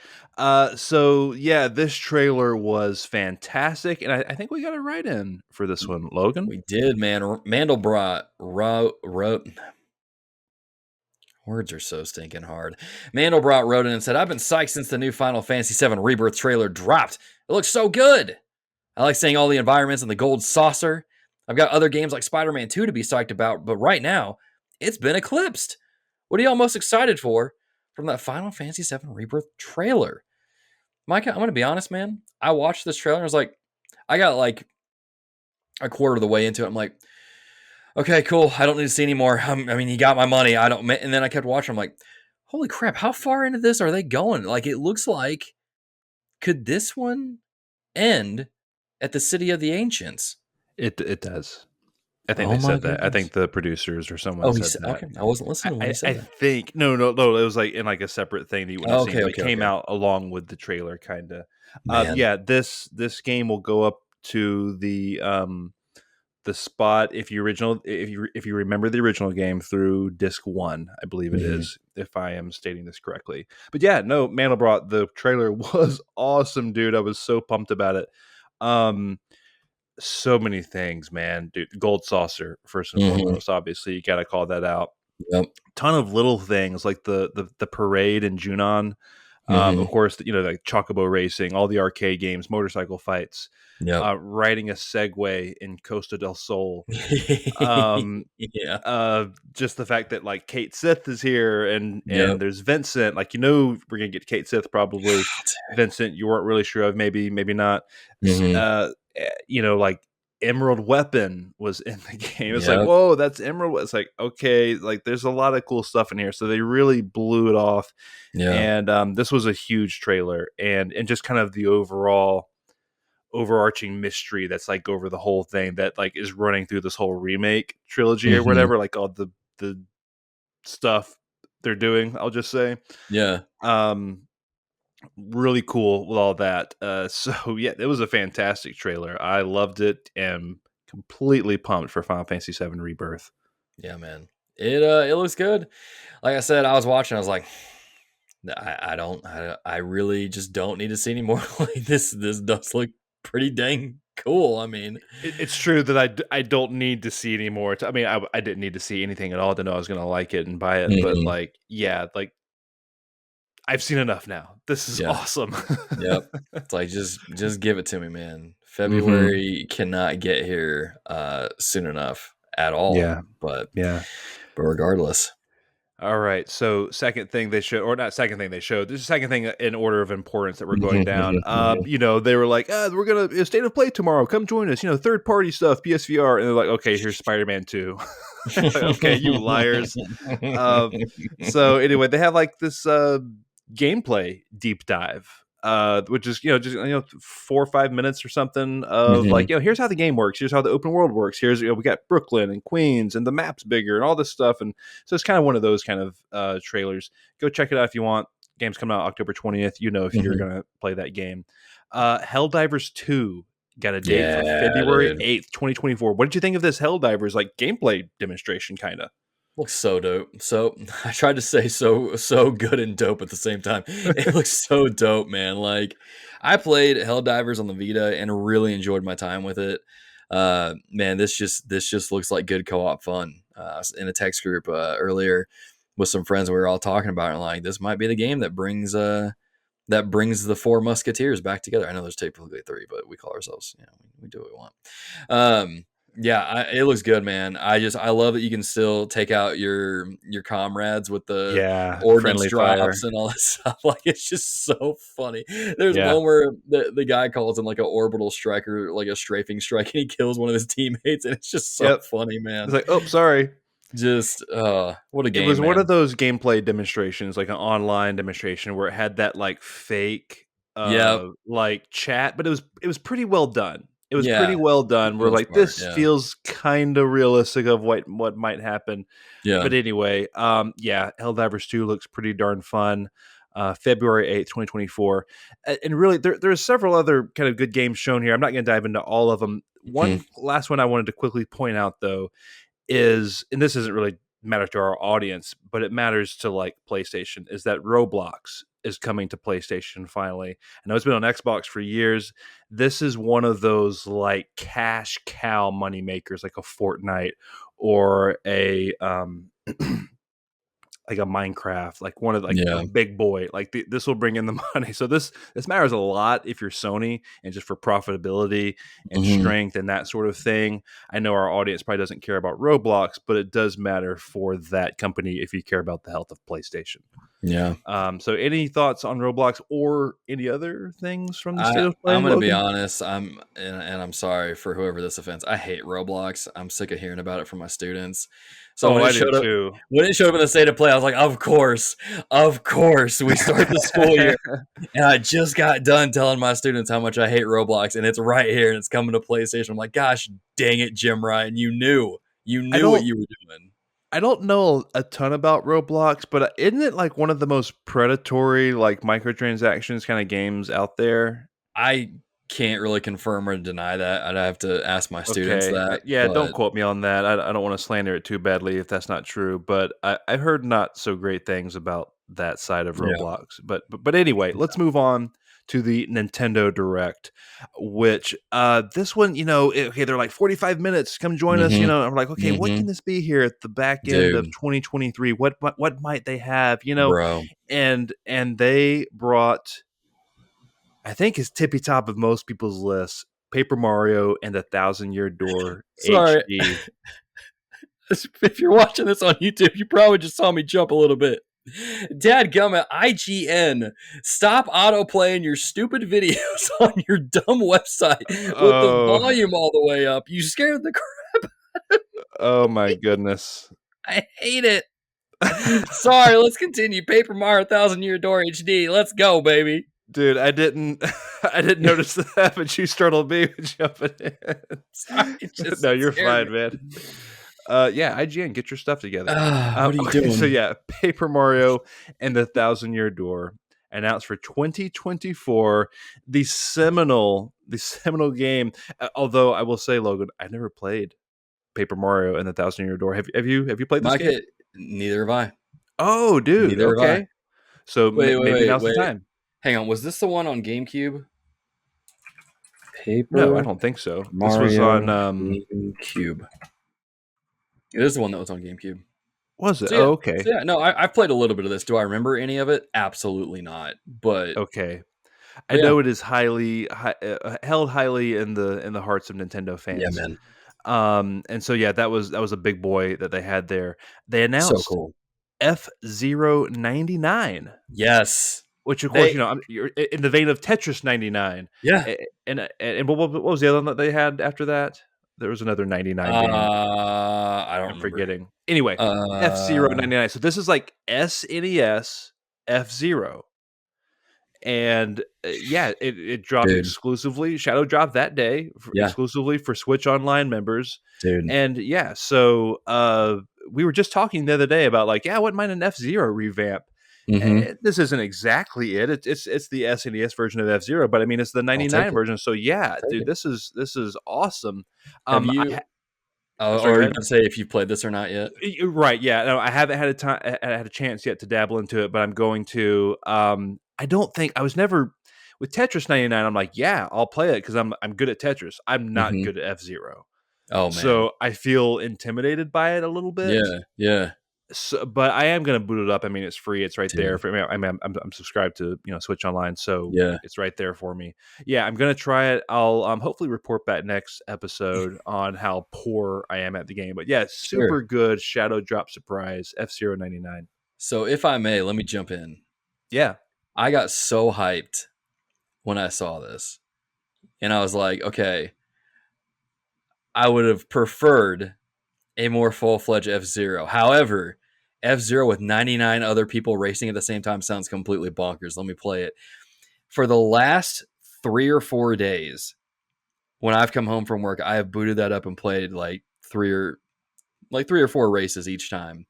So, yeah, this trailer was fantastic. And I think we got a write-in for this one, Logan. We did, man. Mandelbrot wrote... Words are so stinking hard. Mandelbrot wrote in and said, I've been psyched since the new Final Fantasy VII Rebirth trailer dropped. It looks so good. I like seeing all the environments and the gold saucer. I've got other games like Spider-Man 2 to be psyched about, but right now, it's been eclipsed. What are y'all most excited for from that Final Fantasy VII Rebirth trailer? Micah, I'm going to be honest, man. I watched this trailer and I was like, I got like a quarter of the way into it. I'm like, okay, cool. I don't need to see any more. You got my money. And then I kept watching. I'm like, holy crap. How far into this are they going? Like, it looks like, could this one end at the City of the Ancients? It does. I think they said that. Goodness. I think the producers or someone said that. Okay. I wasn't listening when he said that. I think, no. It was like in like a separate thing that you wouldn't have seen. It came out along with the trailer, kind of. Yeah, this game will go up to the spot if you remember the original game through disc 1, I believe it is, if I am stating this correctly. But yeah, no, Mandelbrot, the trailer was awesome, dude. I was so pumped about it. So many things, man, dude. Gold saucer, first and foremost, obviously, you got to call that out. Yep. Ton of little things like the parade in Junon. Of course, like Chocobo racing, all the arcade games, motorcycle fights, riding a Segway in Costa del Sol. Just the fact that like Kate Sith is here and there's Vincent, like, we're gonna get Kate Sith probably. Vincent, you weren't really sure of, maybe not. Like Emerald Weapon was in the game. It's like, whoa, that's Emerald. It's like, okay, like there's a lot of cool stuff in here. So they really blew it off. And this was a huge trailer and just kind of the overarching mystery that's like over the whole thing that like is running through this whole remake trilogy or whatever, like all the the stuff they're doing. I'll just say, Yeah. really cool with all that. So yeah, it was a fantastic trailer. I loved it and completely pumped for Final Fantasy VII Rebirth. Yeah, man. It looks good. Like I said, I was watching. I was like, I really just don't need to see any more. Like this does look pretty dang cool. I mean, It's true that I don't need to see anymore. I mean, I didn't need to see anything at all to know I was going to like it and buy it. But mhm, like, yeah, like I've seen enough now. This is yeah, awesome. yep. It's like just give it to me, man. Hmm. February cannot get here soon enough at all. Yeah, But yeah. regardless, All right. So second thing they showed, or not second thing they showed. This is the second thing in order of importance that we're going down. They were like, we're gonna state of play tomorrow. Come join us. Third party stuff, PSVR, and they're like, okay, here's Spider-Man 2. Like, okay, you liars. Um, so anyway, they have like this gameplay deep dive, which is just 4 or 5 minutes or something of like, Mhm. here's how the game works, here's how the open world works, here's we got Brooklyn and Queens and the map's bigger and all this stuff, and so it's kind of one of those kind of trailers. Go check it out if you want. Game's coming out October 20th. If you're Mhm. gonna play that game. Helldivers 2 got a date for Yeah, February dude. 8th, 2024. What did you think of this Helldivers like gameplay demonstration kind of? Looks so dope. So I tried to say so good and dope at the same time. It looks so dope, man. Like I played Helldivers on the Vita and really enjoyed my time with it. Man, this just looks like good co-op fun. I was in a text group earlier with some friends. We were all talking about it, and like this might be the game that brings the four musketeers back together. I know there's typically three, but we call ourselves, we do what we want. Yeah, it looks good, man. I love that you can still take out your comrades with the Yeah, ordnance friendly fire. drops and all that stuff. Like it's just so funny. There's Yeah. one where the guy calls him like an orbital striker, like a strafing strike, and he kills one of his teammates, and it's just so Yep. funny, It's man. like, oh, sorry. Just what a It game, was one of man. those gameplay demonstrations, like an online demonstration where it had that like fake Yep. like chat, but it was pretty well done. It was pretty Yeah. well For done. the We're most like, part, this yeah. feels kind of realistic of what might happen. Yeah. But anyway, yeah, Helldivers 2 looks pretty darn fun. February 8th, 2024. And really, there's several other kind of good games shown here. I'm not going to dive into all of them. Mhm. One last one I wanted to quickly point out, though, is, and this doesn't really matter to our audience, but it matters to like PlayStation, is that Roblox is coming to PlayStation finally. I know it's been on Xbox for years. This is one of those like cash cow money makers, like a Fortnite or a like a Minecraft, like one of like a Yeah. big boy. Like this will bring in the money. So this matters a lot if you're Sony and just for profitability and Mhm. strength and that sort of thing. I know our audience probably doesn't care about Roblox, but it does matter for that company if you care about the health of PlayStation. Yeah. So any thoughts on Roblox or any other things from the state I of play, I'm gonna be Logan? honest. And I'm sorry for whoever this offends. I hate Roblox. I'm sick of hearing about it from my students. So Oh, I do too. when it showed up in the state of play, I was like, of course, we start the school year, and I just got done telling my students how much I hate Roblox, and it's right here, and it's coming to PlayStation. I'm like, gosh, dang it, Jim Ryan, you I knew what don't you were doing. I don't know a ton about Roblox, but isn't it like one of the most predatory, like microtransactions kind of games out there? I can't really confirm or deny that. I'd have to ask my students Okay, that, yeah, don't but quote me on that. I don't want to slander it too badly if that's not true, but I've heard not so great things about that side of yeah. Roblox. But anyway, let's move on to the Nintendo Direct, which this one, okay, they're like 45 minutes. Come join us. Mhm. I'm like, okay, what can Mhm. this be here at the back end of Dude, 2023? What might they have? bro. And they brought, I think, is tippy top of most people's lists, Paper Mario and the Thousand Year Door Sorry. HD. If you're watching this on YouTube, you probably just saw me jump a little bit. Dadgummit, IGN, stop autoplaying your stupid videos on your dumb website with the Oh, volume all the way up. You scared the crap out of oh my me. goodness. I hate it. Sorry, let's continue. Paper Mario Thousand Year Door HD. Let's go, baby. Dude, I didn't I didn't notice that, but you startled me with jumping in. Sorry, it No, just you're scared fine, me. man. Yeah, IGN, get your stuff together. What are you Okay, so doing? yeah, Paper Mario and the Thousand Year Door announced for 2024, the seminal game. Although I will say, Logan, I never played Paper Mario and the Thousand Year Door. Have you played this game? Micah, neither have I. Oh, dude. Neither have I. Okay, so Wait, wait, maybe wait, now's the wait. time. Hang on. Was this the one on GameCube? No, I Paper don't think so. This was on. Mario GameCube. It is the one that was on GameCube. Was it? So yeah, Oh, okay. no, I've played a little bit of this. Do I remember any of it? Absolutely not. Okay. I But yeah, know it is held highly in the hearts of Nintendo yeah, fans. man, And so yeah, that was a big boy that they had there. They so announced cool. F-Zero 99, Yes, which of course, they, you're in the vein of Tetris 99. yeah. And what was the other one that they had after that? There was another 99 game. I don't I'm remember. forgetting. Anyway, F-Zero Uh, 99. So this is like SNES F-Zero. And yeah, it dropped dude, exclusively. Shadow dropped that day yeah, exclusively for Switch Online members. dude. And yeah, so we were just talking the other day about like, yeah, I wouldn't mind an F-Zero revamp. Mm-hmm. This isn't exactly it. It's the SNES version of F-Zero, but I mean it's the I'll take 99 it. version. So yeah, Take dude, it. this is awesome. Have I you? sorry, Or go are you ahead. going to say if you've played this or not yet? You're right. Yeah. No, I haven't had had a chance yet to dabble into it, but I'm going to. I don't think I was never with Tetris 99. I'm like, yeah, I'll play it because I'm good at Tetris. I'm not Mm-hmm. good at F-Zero, Oh man, so I feel intimidated by it a little bit. yeah, yeah, So, but I am going to boot it up. I mean, it's free. It's right there dude, for me. I'm subscribed to Switch Online, so yeah, it's right there for me. Yeah, I'm going to try it. I'll hopefully report back next episode on how poor I am at the game. But yeah, sure. super good Shadow Drop surprise F-Zero 99. So if I may, let me jump in. Yeah. I got so hyped when I saw this, and I was like, okay, I would have preferred a more full-fledged F-Zero. However, F-Zero with 99 other people racing at the same time sounds completely bonkers. Let me play it. For the last 3 or 4 days, when I've come home from work, I have booted that up and played like three or four races each time.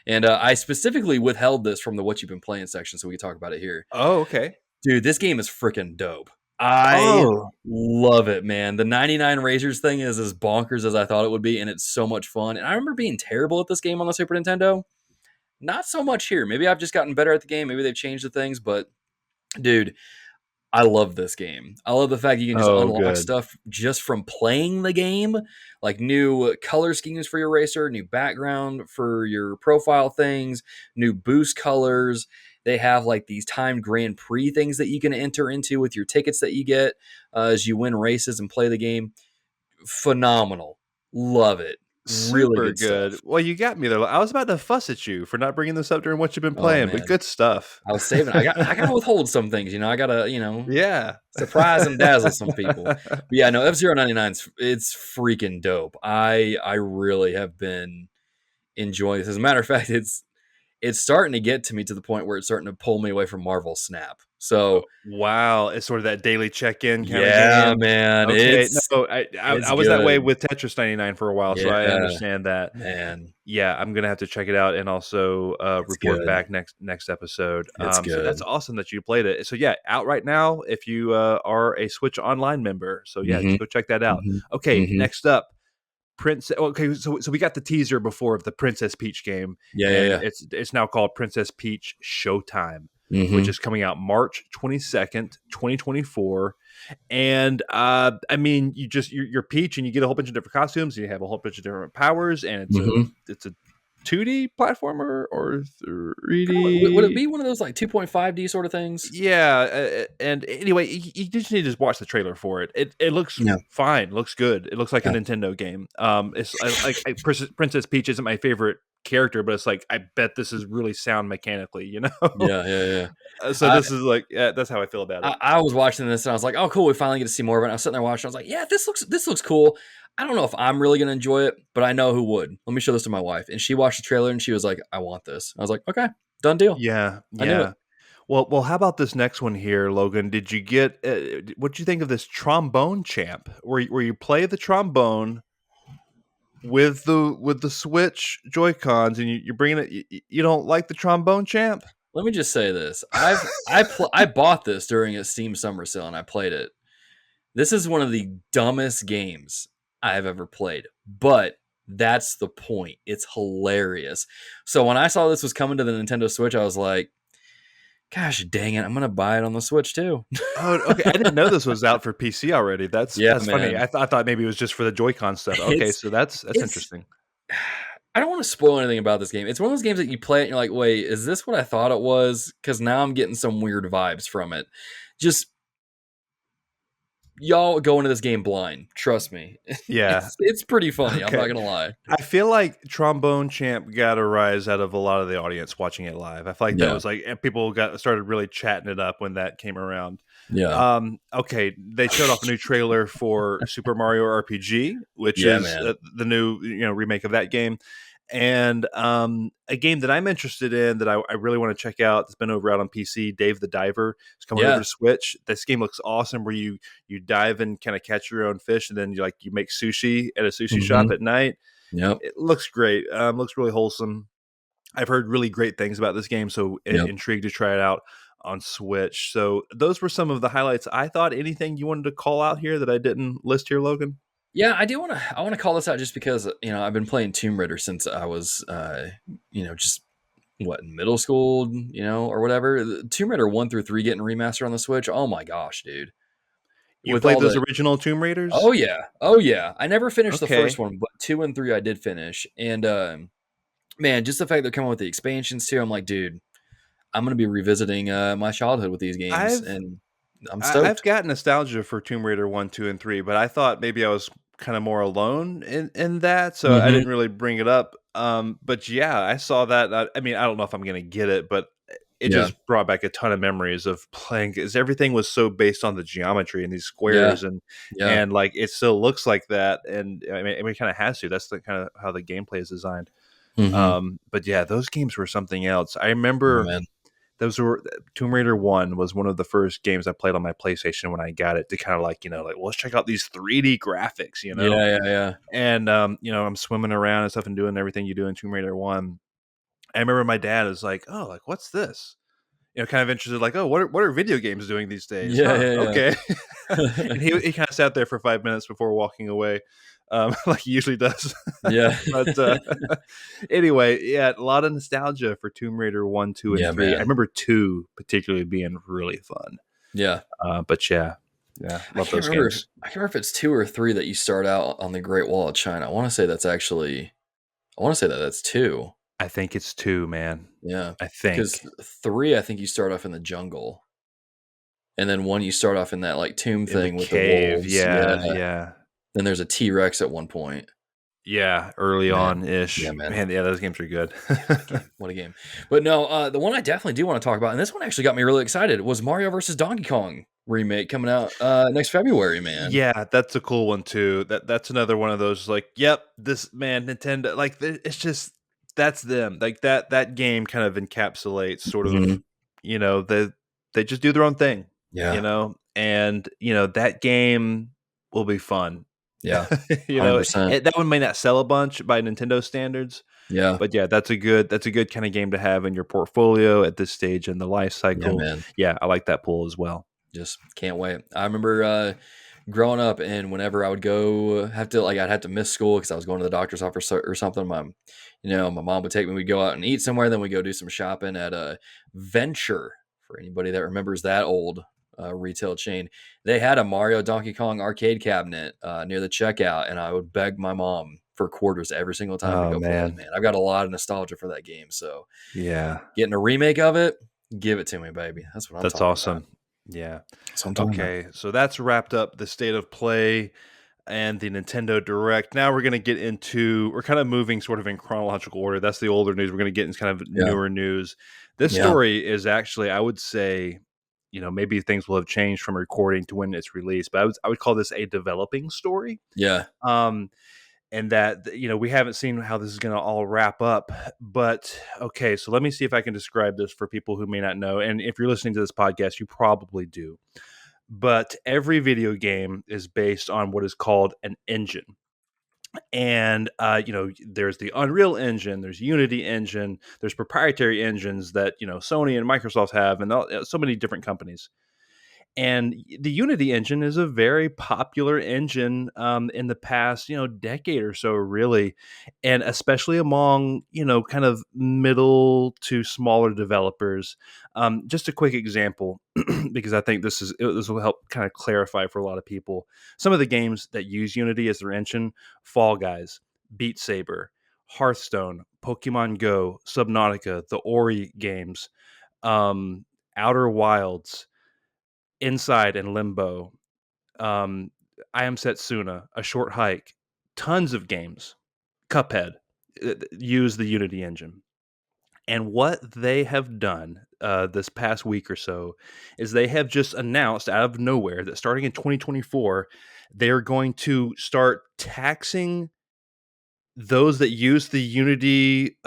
And I specifically withheld this from the what you've been playing section so we can talk about it here. Oh, okay. Dude, this game is freaking dope. I Oh, love it, man. The 99 Razors thing is as bonkers as I thought it would be, and it's so much fun. And I remember being terrible at this game on the Super Nintendo. Not so much here. Maybe I've just gotten better at the game. Maybe they've changed the things, but dude, I love this game. I love the fact you can just oh, unlock good. stuff just from playing the game, like new color schemes for your racer, new background for your profile things, new boost colors. They have like these timed Grand Prix things that you can enter into with your tickets that you get as you win races and play the game. Phenomenal. Love it. Really Super good good. stuff. Well, you got me there. I was about to fuss at you for not bringing this up during what you've been Oh playing, but man, good stuff. I was saving. I gotta withhold some things. I gotta Yeah. surprise and dazzle some people. But yeah, no, F-Zero 99 it's freaking dope. I really have been enjoying this. As a matter of fact, it's starting to get to me to the point where it's starting to pull me away from Marvel Snap. So Wow, it's sort of that daily check-in kind of yeah, game. man, Okay, it's no, I was that way good. with Tetris 99 for a while, so I Yeah, understand that. man, Yeah, I'm gonna have to check it out and also it's report good. back next episode. It's So that's good. awesome that you played it. So yeah, out right now if you are a Switch Online member. So yeah, Hmm. go check that out. Hmm. Okay, Hmm. next up, Prince. Okay, so we got the teaser before of the Princess Peach game, Yeah, and yeah, it's now called Princess Peach Showtime, yeah. which Hmm. is coming out March 22nd, 2024. And I mean, you're Peach, and you get a whole bunch of different costumes. And you have a whole bunch of different powers, and Hmm. it's a 2D platformer or Would it 3D. be one of those like 2.5D sort of things? Yeah, and anyway, you just need to just watch the trailer for it. It looks Yeah. fine, looks good. It looks like a Yeah. Nintendo game. It's Princess Peach isn't my favorite character, but it's like I bet this is really sound mechanically, you know. Yeah, yeah, yeah. So I, this is like that's how I feel about it. I was watching this and I was like, oh, cool. We finally get to see more of it. And I was sitting there watching. I was like, yeah, this looks cool. I don't know if I'm really gonna enjoy it, but I know who would. Let me show this to my wife. And she watched the trailer and she was like, I want this. I was like, okay, done deal. Yeah, I knew it. yeah. Well, how about this next one here, Logan? Did you get what do you think of this trombone champ, where you play the trombone with the Switch Joy-Cons, and you're bringing it. You don't like the Trombone Champ? Let me just say this: I bought this during a Steam summer sale and I played it. This is one of the dumbest games I've ever played, but that's the point. It's hilarious. So when I saw this was coming to the Nintendo Switch, I was like, gosh dang it, I'm gonna buy it on the Switch too. Oh, okay. I didn't know this was out for PC already. Yeah, That's funny. man. I thought maybe it was just for the Joy-Con stuff. Okay, It's so that's it's interesting. I don't want to spoil anything about this game. It's one of those games that you play it and you're like, wait, is this what I thought it was? Because now I'm getting some weird vibes from it. Just y'all go into this game blind. Trust me. Yeah. It's pretty funny. I'm not Okay. gonna lie. I feel like Trombone Champ got a rise out of a lot of the audience watching it live. I feel like that Yeah. was like, and people started really chatting it up when that came around. Yeah. Okay, they showed off a new trailer for Super Mario RPG, which Yeah, is man. the new remake of that game, and a game that I'm interested in that I really want to check out. It's been out on PC. Dave the Diver is coming over Yeah. to Switch. This game looks awesome, where you dive and kind of catch your own fish, and then you make sushi at a sushi shop Mm-hmm. at night. Yep. It looks great. Looks really wholesome. I've heard really great things about this game, so Yep. intrigued to try it out on Switch. So those were some of the highlights. I thought. Anything you wanted to call out here that I didn't list here, Logan? Yeah, I want to call this out just because, I've been playing Tomb Raider since I was, just what, in middle school, or whatever. Tomb Raider 1 through 3 getting remastered on the Switch. Oh my gosh, dude. You With played all those the original Tomb Raiders? Oh yeah. Oh yeah. I never finished the first Okay. one, but 2 and 3 I did finish. And man, just the fact they're coming with the expansions too, I'm like, dude, I'm going to be revisiting my childhood with these games I've and I'm I've stoked. got nostalgia for Tomb Raider 1, 2, and 3, but I thought maybe I was kind of more alone in that, so I Mhm. didn't really bring it up. But yeah, I saw that. I mean, I don't know if I'm gonna get it, but it Yeah. just brought back a ton of memories of playing because everything was so based on the geometry and these Yeah. squares Yeah. and like it still looks like that. And I mean, it kind of has to. That's the kind of how the gameplay is designed. Mhm. But yeah, those games were something else. I Yeah, remember man. those were Tomb Raider 1 was one of the first games I played on my PlayStation when I got it to kind of like, well, let's check out these 3D graphics. Yeah, yeah, yeah. And I'm swimming around and stuff and doing everything you do in Tomb Raider 1. I remember my dad is like, "Oh, like what's this?" Kind of interested, like, "Oh, what are video games doing these days?" Yeah, Huh, yeah, okay. yeah. And he kind of sat there for 5 minutes before walking away, like he usually does. Yeah. But anyway, yeah, a lot of nostalgia for Tomb Raider 1, 2, and Yeah, 3. I man. remember 2 particularly being really fun. Yeah. But yeah, love those games. I can't remember if it's 2 or 3 that you start out on the Great Wall of China. I want to say that that's 2. I think it's 2, man. Yeah. I Cuz think 3 I think you start off in the jungle. And then 1 you start off in that like tomb in the thing with the cave. wolves. Yeah, Yeah. yeah. Then there's a T-Rex at one point. Yeah, early Man. on ish. Yeah, man. Man, yeah, those games are good. Yeah, what a game. What a game. But no, the one I definitely do want to talk about, and this one actually got me really excited, was Mario versus Donkey Kong remake coming out next February, man. Yeah, that's a cool one too. That's another one of those like, yep, this man Nintendo like it's just that's them. Like that game kind of encapsulates sort of, Mhm. they just do their own thing, Yeah. and that game will be fun. Yeah. 100%. That one may not sell a bunch by Nintendo standards, Yeah. but yeah, that's a good kind of game to have in your portfolio at this stage in the life Yeah, cycle. man. Yeah, I like that pool as well. Just can't wait. I remember growing up, and whenever I would go I'd have to miss school because I was going to the doctor's office or something. My mom would take me. We'd go out and eat somewhere. Then we go do some shopping at a Venture. For anybody that remembers that old retail chain, they had a Mario Donkey Kong arcade cabinet near the checkout, and I would beg my mom for quarters every single time to Oh go play it. man. Man, I've got a lot of nostalgia for that game. So Yeah. getting a remake of it, give it to me, baby. That's what I'm That's talking about. awesome. Yeah. That's what I'm talking about. Okay. So that's wrapped up the state of play and the Nintendo Direct. Now we're kind of moving sort of in chronological order. That's the older news. We're going to get into kind of Yeah. newer news. This Yeah. story is actually, I would say, maybe things will have changed from recording to when it's released, but I would call this a developing story. Yeah. Um, and that we haven't seen how this is going to all wrap up, but okay, so let me see if I can describe this for people who may not know, and if you're listening to this podcast you probably do, but every video game is based on what is called an engine, And there's the Unreal Engine, there's Unity Engine, there's proprietary engines that Sony and Microsoft have, and so many different companies. And the Unity engine is a very popular engine in the past, decade or so, really, and especially among kind of middle to smaller developers. Just a quick example, because I think this will help kind of clarify for a lot of people. Some of the games that use Unity as their engine: Fall Guys, Beat Saber, Hearthstone, Pokemon Go, Subnautica, the Ori games, Outer Wilds, Inside and Limbo, um, I Am Setsuna, A Short Hike, tons of games, Cuphead, use the Unity engine. And what they have done this past week or so is they have just announced out of nowhere that starting in 2024, they're going to start taxing those that use the Unity,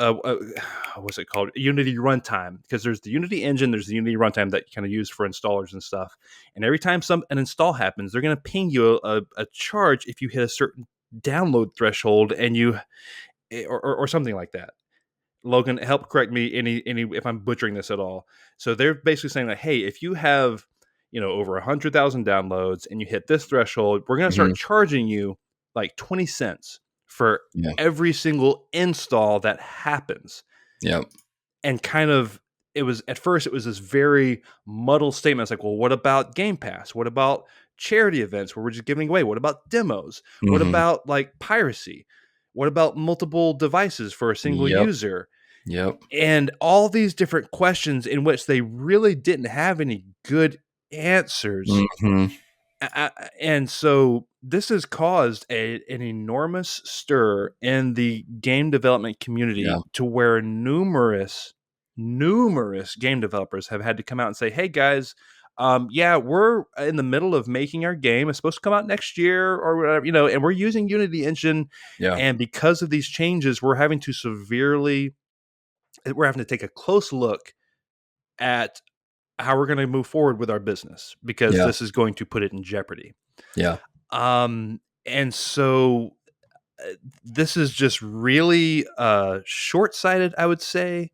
what's it called? Unity runtime, because there's the Unity engine, there's the Unity runtime that you kind of use for installers and stuff. And every time an install happens, they're going to ping you a charge if you hit a certain download threshold, and or something like that. Logan, help correct me any if I'm butchering this at all. So they're basically saying that, hey, if you have over 100,000 downloads and you hit this threshold, we're going to start charging you like 20 cents for every single install that happens. Yep. And kind of, at first it was this very muddled statement. It's like, well, what about Game Pass? What about charity events where we're just giving away? What about demos? What about like piracy? What about multiple devices for a single user? Yep. And all these different questions in which they really didn't have any good answers. And so this has caused an enormous stir in the game development community to where numerous game developers have had to come out and say, hey guys, we're in the middle of making our game. It's supposed to come out next year or whatever, and we're using Unity engine. And because of these changes, we're having to take a close look at how we're going to move forward with our business, because this is going to put it in jeopardy. And so this is just really short-sighted, I would say.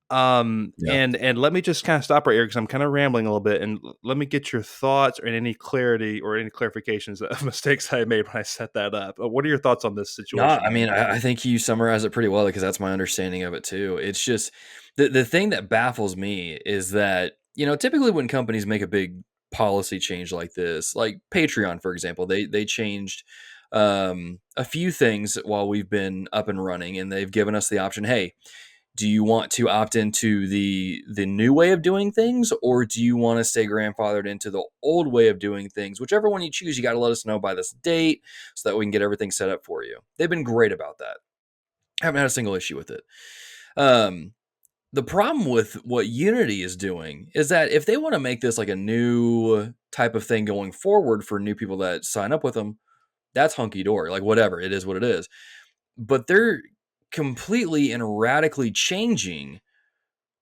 And let me just kind of stop right here, because I'm kind of rambling a little bit, and let me get your thoughts or any clarity or any clarifications of mistakes I made when I set that up. What are your thoughts on this situation? No, I mean, I think you summarized it pretty well, because that's my understanding of it too. It's just the thing that baffles me is that, typically when companies make a big policy change like this, like Patreon, for example, they changed a few things while we've been up and running, and they've given us the option, hey, do you want to opt into the new way of doing things, or do you want to stay grandfathered into the old way of doing things? Whichever one you choose, you got to let us know by this date so that we can get everything set up for you. They've been great about that. I haven't had a single issue with it. The problem with what Unity is doing is that if they want to make this like a new type of thing going forward for new people that sign up with them, that's hunky dory. Like, whatever, it is what it is. But they're completely and radically changing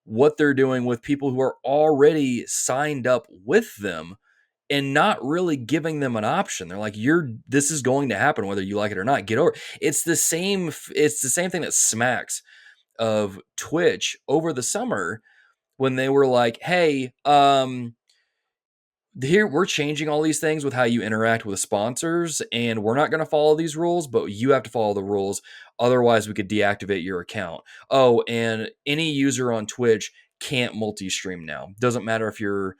what they're doing with people who are already signed up with them, and not really giving them an option. They're like, this is going to happen whether you like it or not. Get over. It's the same thing that smacks of Twitch over the summer, when they were like, hey, here we're changing all these things with how you interact with sponsors, and we're not going to follow these rules, but you have to follow the rules, otherwise we could deactivate your account. Oh, and any user on Twitch can't multi-stream now. Doesn't matter if you're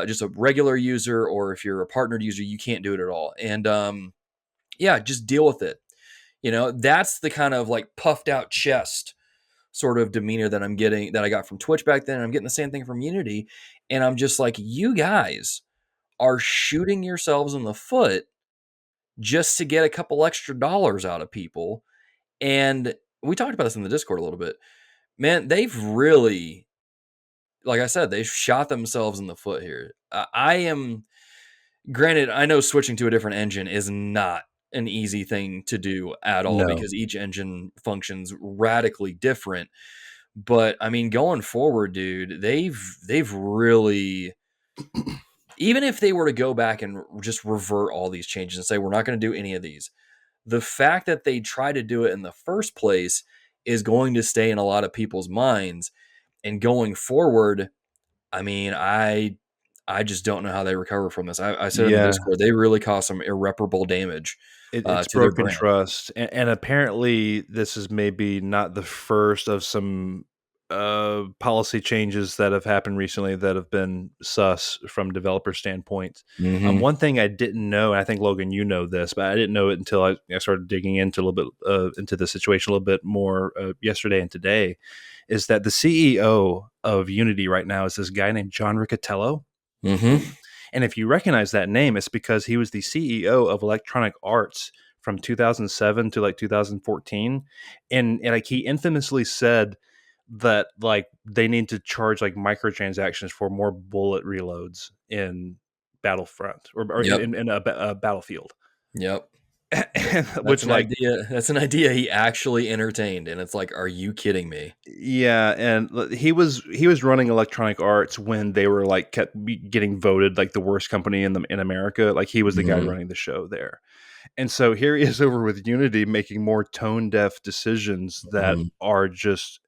just a regular user or if you're a partnered user, you can't do it at all. And just deal with it. That's the kind of like puffed out chest sort of demeanor that I got from Twitch back then. I'm getting the same thing from Unity, and I'm just like, you guys are shooting yourselves in the foot just to get a couple extra dollars out of people. And we talked about this in the Discord a little bit. Man, they've really, like I said, they've shot themselves in the foot here. Granted, I know switching to a different engine is not an easy thing to do at all, because each engine functions radically different. But I mean, going forward, dude, they've really, even if they were to go back and just revert all these changes and say, we're not going to do any of these, the fact that they try to do it in the first place is going to stay in a lot of people's minds. And going forward, I mean, I just don't know how they recover from this. I said in the Yeah. Discord, they really caused some irreparable damage It's to their broken brand. trust, and apparently this is maybe not the first of some policy changes that have happened recently that have been sus from developer standpoints. Hmm. One thing I didn't know, and I think Logan, you know this, but I didn't know it until I started digging into a little bit into the situation a little bit more yesterday and today, is that the CEO of Unity right now is this guy named John Riccatello. Hmm. And if you recognize that name, it's because he was the CEO of Electronic Arts from 2007 to like 2014. And like he infamously said that like they need to charge like microtransactions for more bullet reloads in Battlefront or Yep. in a Battlefield. Yep. That's Which an like idea. That's an idea he actually entertained, and it's like, are you kidding me? yeah, and he was running Electronic Arts when they were like getting voted like the worst company in America. Like he was the guy Hmm. running the show there. And so here he is over with Unity making more tone deaf decisions that Hmm. are just,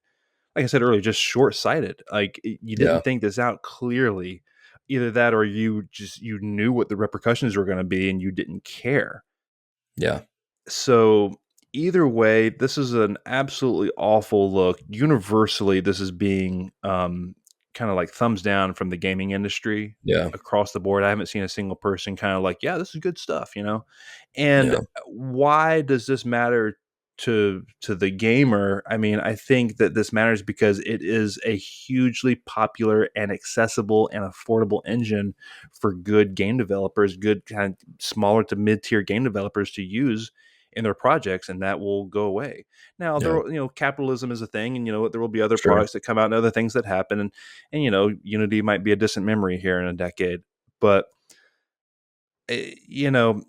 like I said earlier, just short sighted. Like you Yeah. didn't think this out clearly. Either that or you knew what the repercussions were going to be and you didn't care. Yeah. So either way, this is an absolutely awful look. Universally, this is being kind of like thumbs down from the gaming industry Yeah. across the board. I haven't seen a single person kind of like, yeah, this is good stuff, you know? And Yeah. why does this matter to the gamer? I mean, I think that this matters because it is a hugely popular and accessible and affordable engine for good game developers, good kind of smaller to mid-tier game developers to use in their projects, and that will go away. Now, Yeah. capitalism is a thing, and there will be other Sure. products that come out and other things that happen, and Unity might be a distant memory here in a decade, but eh, you know,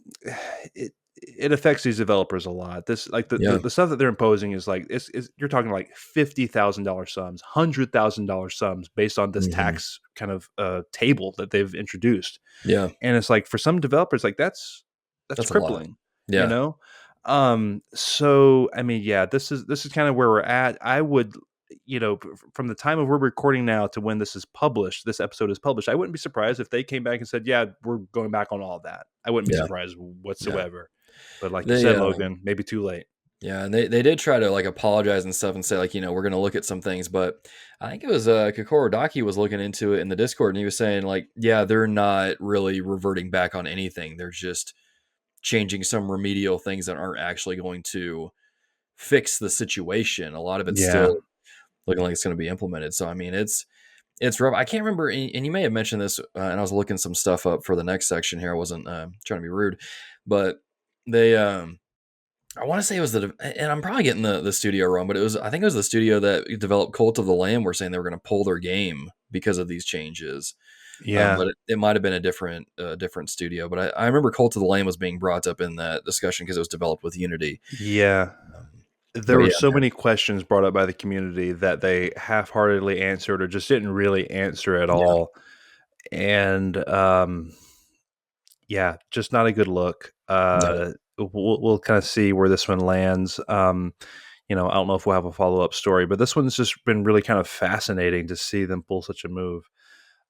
it affects these developers a lot. This like Yeah. the stuff that they're imposing is like it's you're talking like $50,000 sums, $100,000 sums based on this Hmm. tax kind of table that they've introduced, Yeah. and it's like for some developers like that's That's a lot. crippling, you Yeah. know. So I mean, yeah, this is kind of where we're at. I would, from the time of we're recording now to when this episode is published, I wouldn't be surprised if they came back and said, yeah, we're going back on all that. I wouldn't be Yeah. surprised Yeah. whatsoever. But like you They said, Logan, maybe too late. Yeah, and they did try to like apologize and stuff and say like, we're gonna look at some things, but I think it was Kokoro Daki was looking into it in the Discord and he was saying like, yeah, they're not really reverting back on anything. They're just changing some remedial things that aren't actually going to fix the situation. A lot of it's Yeah. still looking like it's going to be implemented. So I mean, it's rough. I can't remember, and you may have mentioned this, and I was looking some stuff up for the next section here. I wasn't trying to be rude, but they I want to say it was and I'm probably getting the studio wrong, but I think it was the studio that developed Cult of the Lamb were saying they were going to pull their game because of these changes. Yeah. But it might have been a different studio. But I remember Cult of the Lamb was being brought up in that discussion because it was developed with Unity. Yeah. Um, There but were yeah, so many questions brought up by the community that they half-heartedly answered or just didn't really answer at yeah, all. And yeah, just not a good look. no, We'll kind of see where this one lands. I don't know if we'll have a follow-up story, but this one's just been really kind of fascinating to see them pull such a move.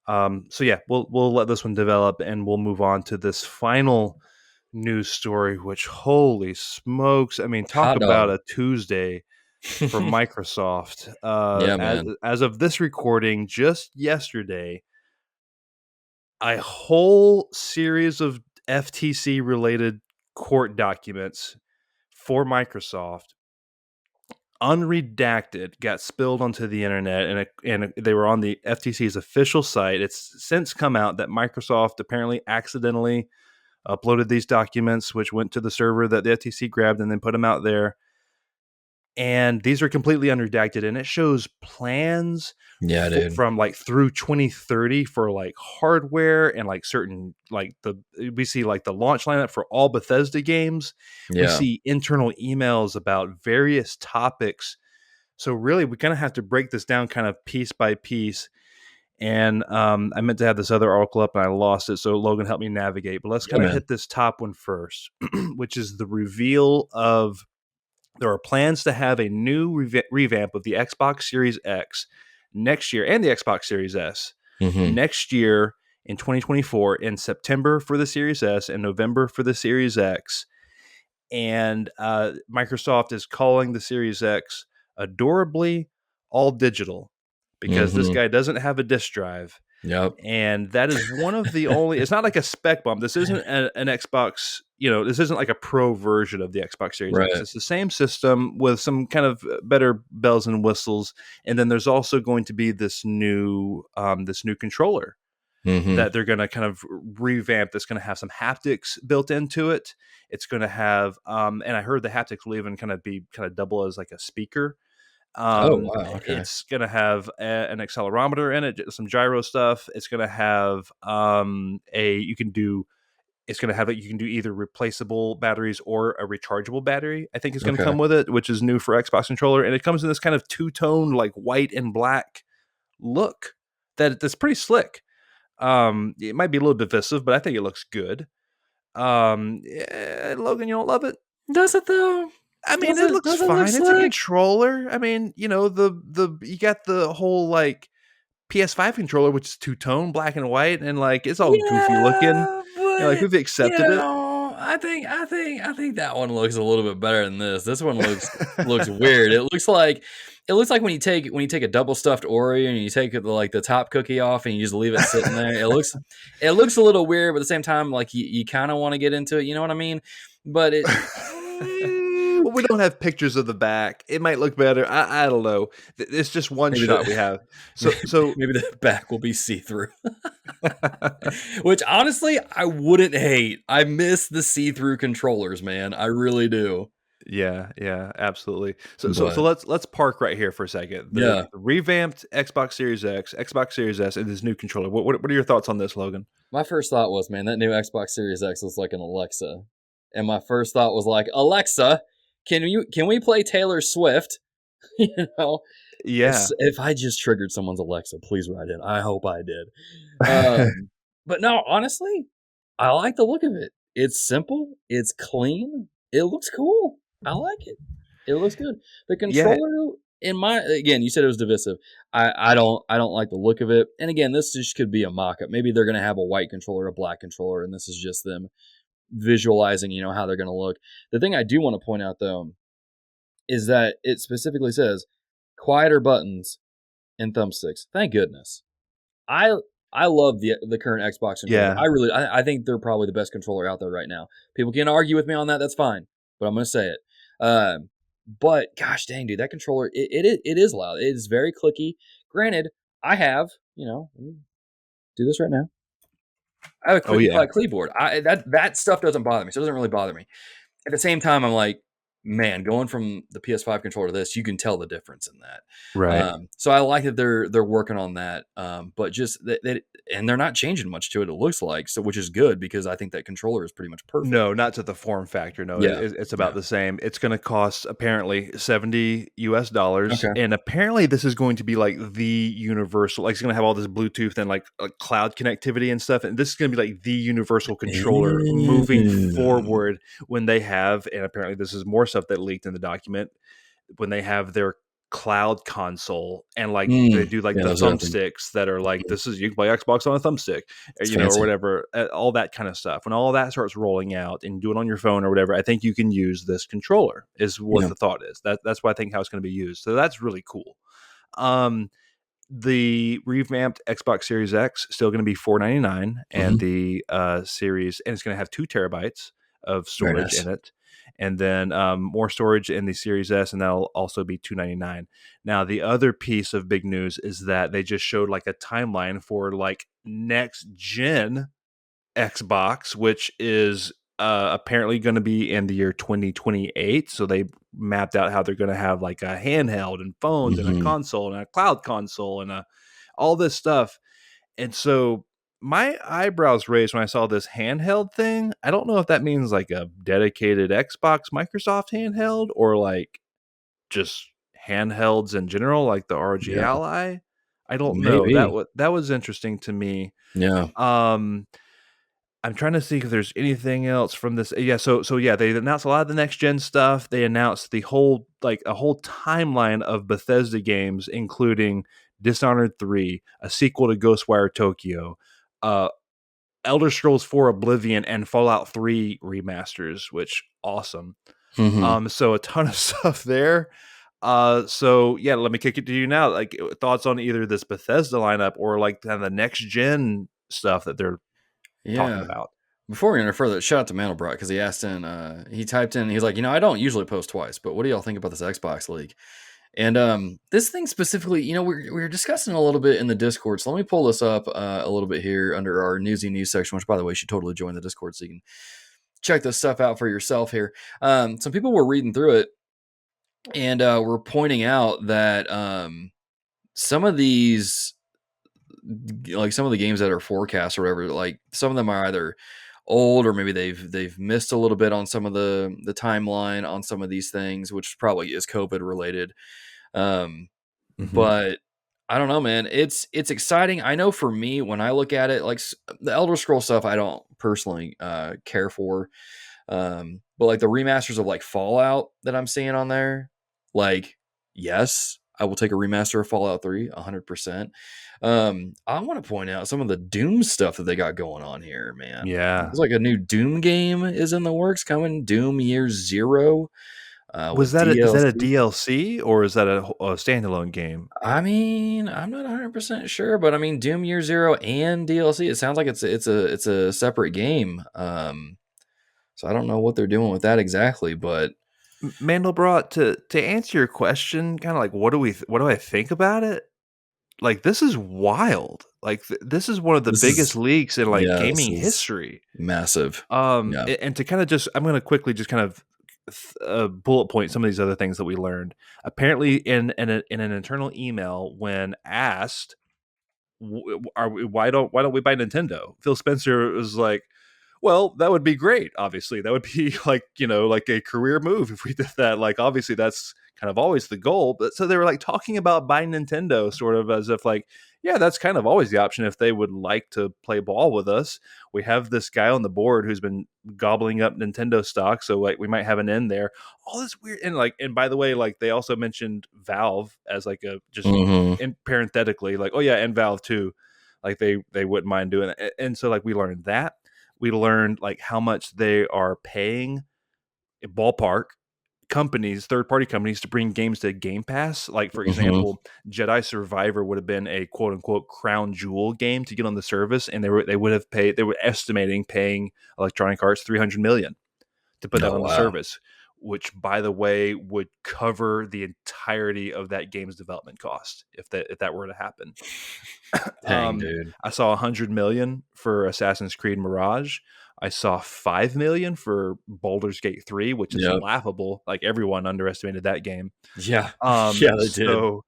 So yeah, we'll let this one develop and we'll move on to this final news story, which holy smokes. I mean, talk hot about dog. a Tuesday for Microsoft. Yeah, As, man. as of this recording, just yesterday, a whole series of FTC related court documents for Microsoft, unredacted, got spilled onto the internet, and they were on the FTC's official site. It's since come out that Microsoft apparently accidentally uploaded these documents, which went to the server that the FTC grabbed and then put them out there. And these are completely unredacted, and it shows plans Yeah, dude. from like through 2030 for like hardware and like certain like we see like the launch lineup for all Bethesda games. We Yeah, see internal emails about various topics. So really we kind of have to break this down kind of piece by piece. And I meant to have this other article up and I lost it, so Logan helped me navigate. But let's Yeah, kind of man. hit this top one first, which is the reveal of there are plans to have a new revamp of the Xbox Series X next year and the Xbox Series S Mm-hmm. next year in 2024 in September for the Series S and November for the Series X. And Microsoft is calling the Series X adorably all digital because this Mm-hmm. guy doesn't have a disk drive. Yep. And that is one of the only, it's not like a spec bump. This isn't an Xbox, this isn't like a pro version of the Xbox Series X. Right. It's the same system with some kind of better bells and whistles. And then there's also going to be this new controller Mm-hmm. that they're going to kind of revamp. That's going to have some haptics built into it. It's going to have, and I heard the haptics will even kind of double as like a speaker. Oh, wow. Okay. It's going to have an accelerometer in it, some gyro stuff. It's going to have it's going to have you can do either replaceable batteries or a rechargeable battery. I think is going to Okay. come with it, which is new for Xbox controller, and it comes in this kind of two-tone like white and black look that's pretty slick. It might be a little divisive, but I think it looks good. Logan, you don't love it? Does it though? I mean, Does it it? looks Does it look fine. It's a slick? controller. I mean, the you got the whole like PS5 controller, which is two tone, black and white, and like it's all goofy looking. Yeah, Like but we've accepted it. I think that one looks a little bit better than this. This one looks weird. It looks like when you take a double stuffed Oreo and you take the top cookie off and you just leave it sitting there. It looks a little weird, but at the same time, like you kind of want to get into it. You know what I mean? But it. Well, we don't have pictures of the back. It might look better. I don't know. It's just one Maybe shot we the have. So maybe the back will be see through. Which honestly, I wouldn't hate. I miss the see-through controllers, man. I really do. yeah, absolutely. So But let's park right here for a second. The yeah, revamped Xbox Series X, Xbox Series S, and this new controller. What are your thoughts on this, Logan? my first thought was, man, that new Xbox Series X looks like an Alexa. And my first thought was like, Alexa, can we play Taylor Swift? you know, Yeah, if I just triggered someone's Alexa, please write in. I hope I did. But no, honestly, I like the look of it. It's simple. It's clean. It looks cool. I like it. It looks good. The yeah. controller, again, you said it was divisive. I don't like the look of it. And again, this just could be a mock-up. Maybe they're gonna have a white controller, a black controller, and this is just them visualizing, how they're gonna look. The thing I do want to point out though is that it specifically says quieter buttons and thumbsticks. Thank goodness. I I love the current Xbox controller. Yeah. I think they're probably the best controller out there right now. People can argue with me on that. That's fine, but I'm gonna say it. Um, but gosh dang, dude, that controller it is loud. It is very clicky. Granted, I have let me do this right now. I have a Oh clicky yeah. clack keyboard. That stuff doesn't bother me. So it doesn't really bother me. At the same time, I'm like, man, going from the PS5 controller to this, you can tell the difference in that. Right. So I like that they're working on that, but just that, and they're not changing much to it. It looks like so, which is good because I think that controller is pretty much perfect. No, not to the form factor. No, Yeah, it's about yeah. the same. It's going to cost apparently $70 US, Okay. and apparently this is going to be like the universal. Like it's going to have all this Bluetooth and like cloud connectivity and stuff. And this is going to be like the universal controller moving Mm. forward when they have. And apparently this is more stuff that leaked in the document when they have their cloud console and like they do like Yeah, the those are things. thumbsticks that are like this is you can play Xbox on a thumbstick It's or fancy. whatever, all that kind of stuff. When all that starts rolling out and you do it on your phone or whatever, I think you can use this controller is what Yeah. the thought is. That's what I think how it's going to be used. So that's really cool. Um, the revamped Xbox Series X still going to be $499, and Hmm. the series, and it's going to have 2 terabytes of Very storage nice. in it, and then more storage in the Series S, and that'll also be $299. Now, the other piece of big news is that they just showed like a timeline for like next gen Xbox, which is apparently going to be in the year 2028. So they mapped out how they're going to have like a handheld and phones and a Hmm. console and a cloud console and all this stuff. And so my eyebrows raised when I saw this handheld thing. I don't know if that means like a dedicated Xbox Microsoft handheld or like just handhelds in general, like the RG Yeah. Ally. I don't know. Maybe. That was interesting to me. Yeah. Um, I'm trying to see if there's anything else from this. Yeah, so yeah, they announced a lot of the next gen stuff. They announced the whole like a whole timeline of Bethesda games, including Dishonored 3, a sequel to Ghostwire Tokyo, uh, Elder Scrolls 4 Oblivion, and Fallout 3 remasters, which awesome. Mhm. So a ton of stuff there. So yeah, let me kick it to you now. Like thoughts on either this Bethesda lineup or like kind of the next gen stuff that they're talking Yeah. about. Before we enter further, shout out to Mandelbrot because he asked in, he typed in, he's like, I don't usually post twice, but what do y'all think about this Xbox leak? And this thing specifically, we were discussing a little bit in the Discord. So let me pull this up a little bit here under our newsy news section, which by the way, you should totally join the Discord so you can check this stuff out for yourself here. Some people were reading through it and were pointing out that some of these, like some of the games that are forecast or whatever, like some of them are either old or maybe they've missed a little bit on some of the timeline on some of these things, which probably is COVID related. Um, Mm-hmm. but I don't know, man. It's exciting. I know for me, when I look at it, like the Elder Scroll stuff, I don't personally care for. But like the remasters of like Fallout that I'm seeing on there, like yes, I will take a remaster of Fallout 3, 100%. I want to point out some of the Doom stuff that they got going on here, man. Yeah. It's like a new Doom game is in the works coming, Doom Year Zero, Was with that is that a DLC. DLC or is that a standalone game? I mean, I'm not 100% sure, but I mean, Doom Year Zero and DLC. It sounds like it's a separate game. So I don't know what they're doing with that exactly, but Mandelbrot, to answer your question, kind of like what do I think about it? Like this is wild. Like this is one of the this biggest is leaks in like yeah, this gaming is history. massive. Yeah. And to kind of just, I'm going to quickly just kind of bullet point some of these other things that we learned. Apparently, in an internal email, when asked, why don't we buy Nintendo? Phil Spencer was like, well, that would be great. Obviously, that would be like like a career move if we did that. Like, obviously, that's kind of always the goal. But so they were like talking about buying Nintendo, sort of as if like, yeah, that's kind of always the option if they would like to play ball with us. We have this guy on the board who's been gobbling up Nintendo stock, so like we might have an end there. All this weird and by the way, like they also mentioned Valve as like a just Mhm. in parenthetically like, oh yeah, and Valve too, like they wouldn't mind doing it. And so like we learned that. We learned like how much they are paying ballpark companies, third party companies, to bring games to Game Pass. Like for Mhm. example, Jedi Survivor would have been a quote unquote crown jewel game to get on the service, and they would have paid. They were estimating paying Electronic Arts 300 million to put that Oh on the wow. service, which by the way would cover the entirety of that game's development cost if that were to happen. Dang, um, dude. I saw 100 million for Assassin's Creed Mirage. I saw 5 million for Baldur's Gate 3, which is Yep. laughable. Like everyone underestimated that game. Yeah. Um, Yeah, they did. so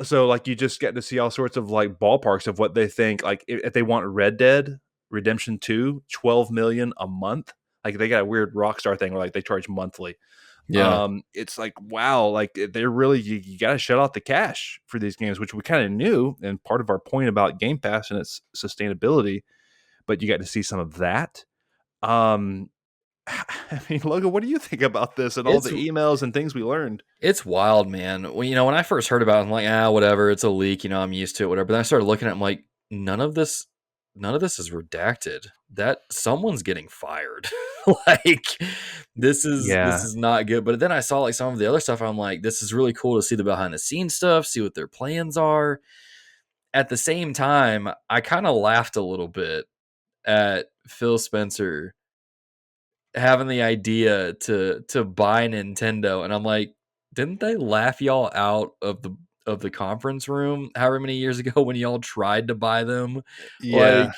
so like you just get to see all sorts of like ballparks of what they think. Like if they want Red Dead Redemption 2, 12 million a month. Like they got a weird Rockstar thing where like they charge monthly. Yeah. It's like wow, like they're really you got to shut out the cash for these games, which we kind of knew, and part of our point about Game Pass and its sustainability. But you got to see some of that. Um, I mean, Logan, what do you think about this and all the It's emails and things we learned? It's wild, man. Well, when I first heard about it, I'm like, whatever, it's a leak, I'm used to it, whatever. But then I started looking at it, I'm like, none of this is redacted. That someone's getting fired. Like this Yeah, is not good. But then I saw like some of the other stuff. I'm like, this is really cool to see the behind the scenes stuff, see what their plans are. At the same time, I kind of laughed a little bit at Phil Spencer having the idea to buy Nintendo, and I'm like, didn't they laugh y'all out of the conference room however many years ago when y'all tried to buy them? Like, yeah,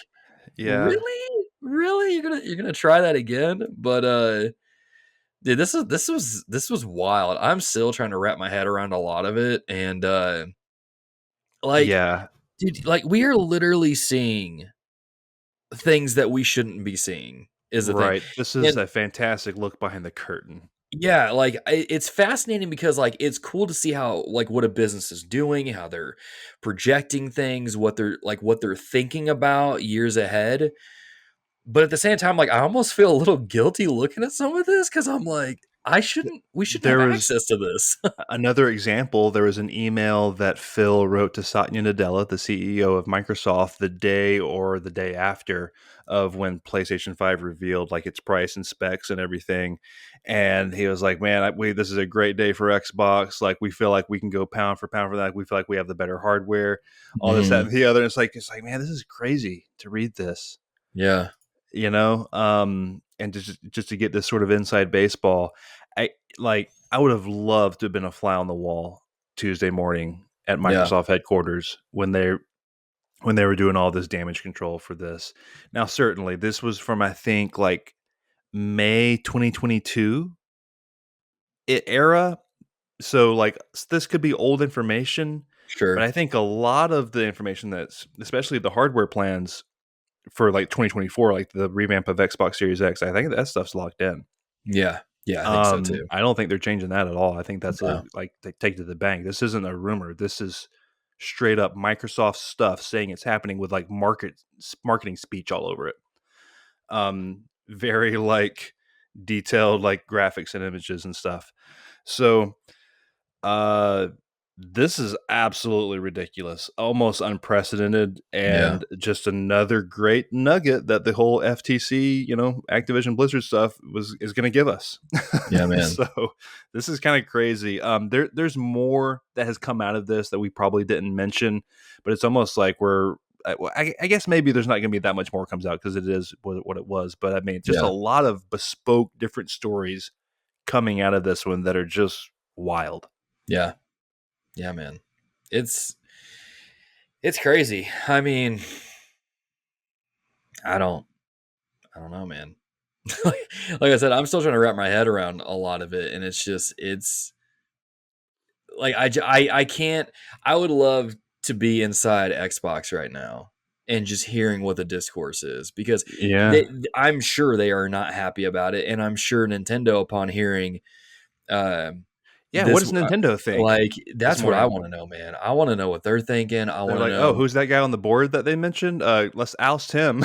yeah. really? Really? You're gonna try that again? But dude, this was wild. I'm still trying to wrap my head around a lot of it. And like, Yeah, dude, like we are literally seeing things that we shouldn't be seeing is the thing. right. This is And a fantastic look behind the curtain. Yeah, like, it's fascinating because, like, it's cool to see how like, what a business is doing, how they're projecting things, what they're thinking about years ahead, but at the same time, like, I almost feel a little guilty looking at some of this because 'cause I'm like, we shouldn't have There was access to this. another example. There was an email that Phil wrote to Satya Nadella, the CEO of Microsoft, the day or the day after of when PlayStation 5 revealed like its price and specs and everything. And he was like, "Man, this is a great day for Xbox. Like, we feel like we can go pound for pound for that. We feel like we have the better hardware, all this, that, Mhm. and the other." And it's like, man, this is crazy to read this, Yeah, and just to get this sort of inside baseball. I would have loved to have been a fly on the wall Tuesday morning at yeah, Microsoft headquarters when they were doing all this damage control for this. Now, certainly this was from, I think, like May 2022 era. So like this could be old information, but sure. I think a lot of the information that's, especially the hardware plans for like 2024, like the revamp of Xbox Series X, I think that stuff's locked in. Yeah, yeah, I think so too. I don't think they're changing that at all. I think that's a No. like they take to the bank. This isn't a rumor. This is straight up Microsoft stuff saying it's happening with like marketing speech all over it. Very like detailed like graphics and images and stuff. So uh, this is absolutely ridiculous, almost unprecedented, Yeah, and just another great nugget that the whole FTC, Activision Blizzard stuff is going to give us. yeah, man. So this is kind of crazy. There's more that has come out of this that we probably didn't mention, but it's almost like I guess maybe there's not going to be that much more comes out because it is what it was. But I mean, just a Yeah, lot of bespoke, different stories coming out of this one that are just wild. yeah, yeah, man. It's it's crazy. I mean, I don't I don't know, man. Like I said, I'm still trying to wrap my head around a lot of it, and it's like I can't. I would love to be inside Xbox right now and just hearing what the discourse is because Yeah. I'm sure they are not happy about it, and I'm sure Nintendo, upon hearing um, Yeah, what this, does Nintendo think like is that's what more I want to important. know, man. I want to know what they're thinking. I They're want to like, "Oh, know, who's that guy on the board that they mentioned? Let's oust him."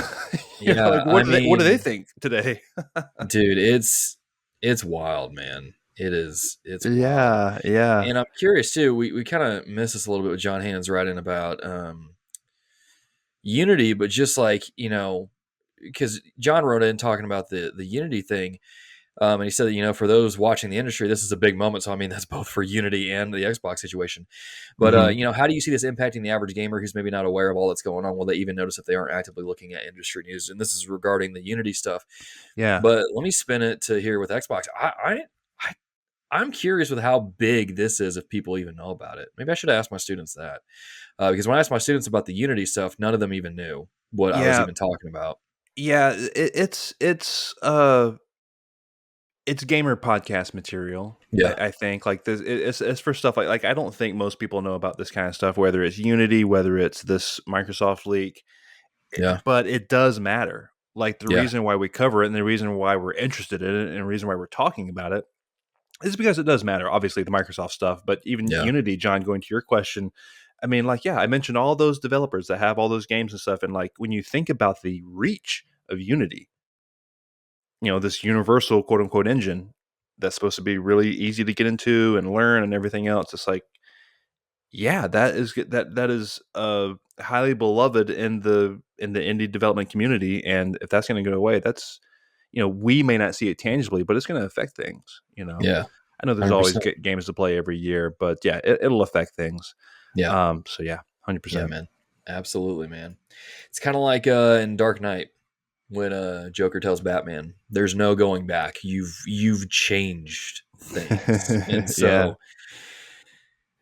yeah. Like, I what do they mean, think today? dude, it's wild, man. It's wild. Yeah, yeah. And I'm curious too. We kind of missed this a little bit with John Hannon's writing about Unity, but just like because John wrote in talking about the Unity thing, and he said that for those watching the industry, this is a big moment. So I mean, that's both for Unity and the Xbox situation. But Mhm. how do you see this impacting the average gamer who's maybe not aware of all that's going on? Will they even notice if they aren't actively looking at industry news? And this is regarding the Unity stuff. Yeah. But let me spin it to here with Xbox. I I'm curious with how big this is if people even know about it. Maybe I should ask my students that because when I asked my students about the Unity stuff, none of them even knew what I was Yeah. even talking about. Yeah, it's gamer podcast material. I, Yeah, I think like this, it's for stuff like I don't think most people know about this kind of stuff. Whether it's Unity, whether it's this Microsoft leak, yeah, but it does matter. Like the yeah, reason why we cover it and the reason why we're interested in it and the reason why we're talking about it is because it does matter. Obviously, the Microsoft stuff, but even yeah, Unity, John, going to your question, I mean, like, yeah, I mentioned all those developers that have all those games and stuff. And like when you think about the reach of Unity, this universal quote unquote engine that's supposed to be really easy to get into and learn and everything else, it's like, yeah, that is highly beloved in the indie development community, and if that's going to go away, that's we may not see it tangibly, but it's going to affect things. yeah, I know there's always 100%. games to play every year, but yeah, it'll affect things. Yeah, So yeah, hundred yeah, percent. man, absolutely, man. It's kind of like in Dark Knight when Joker tells Batman, "There's no going back. You've changed things," and Yeah, so,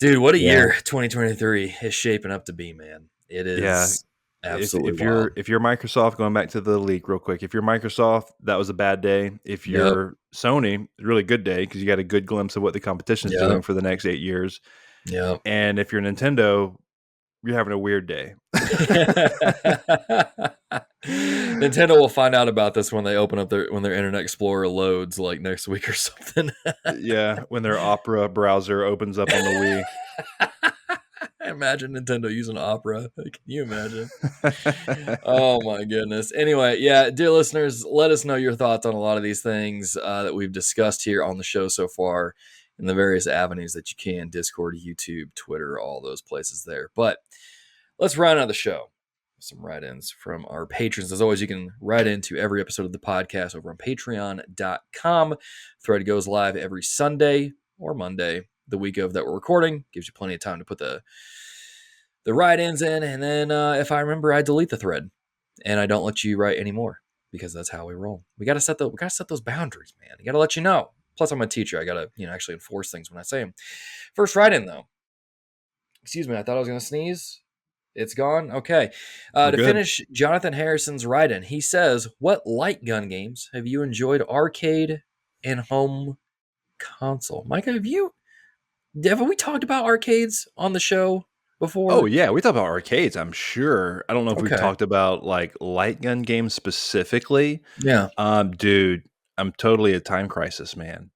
dude, what a yeah, year 2023 is shaping up to be, man. It yeah. is If absolutely if you're wild. if you're Microsoft, going back to the leak real quick, if you're Microsoft, that was a bad day. If Yep, you're Sony, really good day because you got a good glimpse of what the competition's yep, doing for the next 8 years. yep. And if you're Nintendo, you're having a weird day. Nintendo will find out about this when they open up when their Internet Explorer loads like next week or something. Yeah, when their Opera browser opens up on the Wii. I imagine Nintendo using Opera. Can you imagine? Oh my goodness. Anyway, yeah, dear listeners, let us know your thoughts on a lot of these things that we've discussed here on the show so far in the various avenues that you can: Discord, YouTube, Twitter, all those places there. But let's round out the show with some write-ins from our patrons. As always, you can write into every episode of the podcast over on patreon.com. Thread goes live every Sunday or Monday, the week of that we're recording. Gives you plenty of time to put the write-ins in, and then if I remember, I delete the thread and I don't let you write anymore, because that's how we roll. We gotta set those boundaries, man. You gotta let you know. Plus, I'm a teacher. I gotta actually enforce things when I say them. First write-in though. Excuse me, I thought I was gonna sneeze. It's gone. Okay. To finish Jonathan Harrison's write-in, he says, "What light gun games have you enjoyed arcade and home console?" Micah, have we talked about arcades on the show before? Oh yeah, we talked about arcades, I'm sure. I don't know if we've talked about like light gun games specifically. Yeah. Dude, I'm totally a Time Crisis man.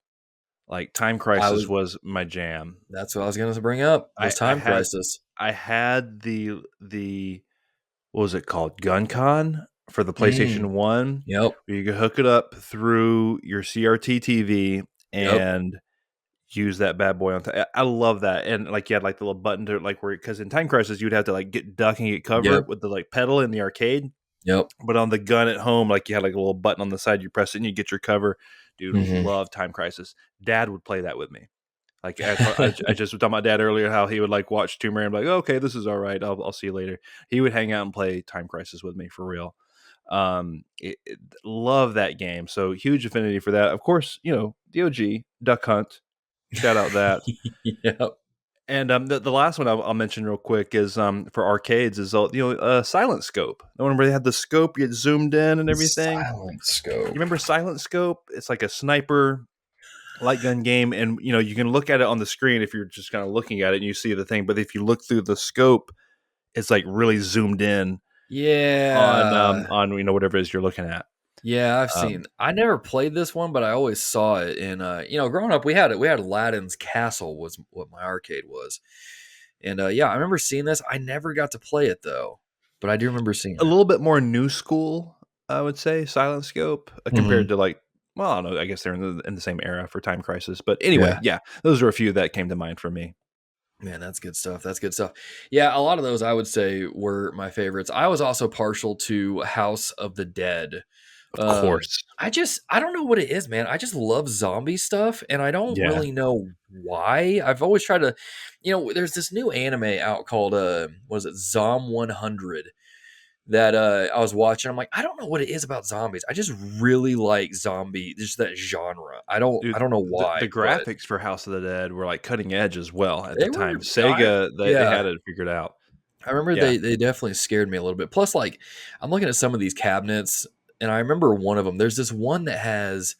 Like Time Crisis was my jam. That's what I was going to bring up. Was Time Crisis. I had the what was it called? GunCon for the PlayStation 1. Yep. Where you could hook it up through your CRT TV and use that bad boy on top. I love that. And like you had like the little button to like where, because in Time Crisis you'd have to like get duck and get cover with the like pedal in the arcade. Yep. But on the gun at home, like you had like a little button on the side, you press it and you get your cover. Dude, love Time Crisis. Dad would play that with me. Like I just was talking about Dad earlier, how he would like watch Tomb Raider and be like, oh, okay, this is all right. I'll see you later. He would hang out and play Time Crisis with me for real. Love that game. So huge affinity for that. Of course, DOG, Duck Hunt. Shout out that. Yep. And the last one I'll mention real quick is for arcades is Silent Scope. The one where they had the scope, you get zoomed in and everything. Silent Scope. You remember Silent Scope? It's like a sniper light gun game, and you can look at it on the screen if you're just kind of looking at it and you see the thing. But if you look through the scope, it's like really zoomed in. Yeah. On whatever it is you're looking at. Yeah, I've seen. I never played this one, but I always saw it. And growing up, we had Aladdin's Castle was what my arcade was. And I remember seeing this. I never got to play it though, but I do remember seeing it. A little bit more new school, I would say, Silent Scope compared to like. Well, I don't know. I guess they're in the same era for Time Crisis. But anyway, yeah, those are a few that came to mind for me. Man, that's good stuff. That's good stuff. Yeah, a lot of those I would say were my favorites. I was also partial to House of the Dead. Of course. I don't know what it is, man. I just love zombie stuff, and I don't really know why. I've always tried to, there's this new anime out called, what is it, Zom 100, that I was watching. I'm like, I don't know what it is about zombies. I just really like zombie, just that genre. I don't know why. The graphics for House of the Dead were like cutting edge as well at the time. Sega, they had it figured out. I remember they definitely scared me a little bit. Plus, like, I'm looking at some of these cabinets, and I remember one of them. There's this one that has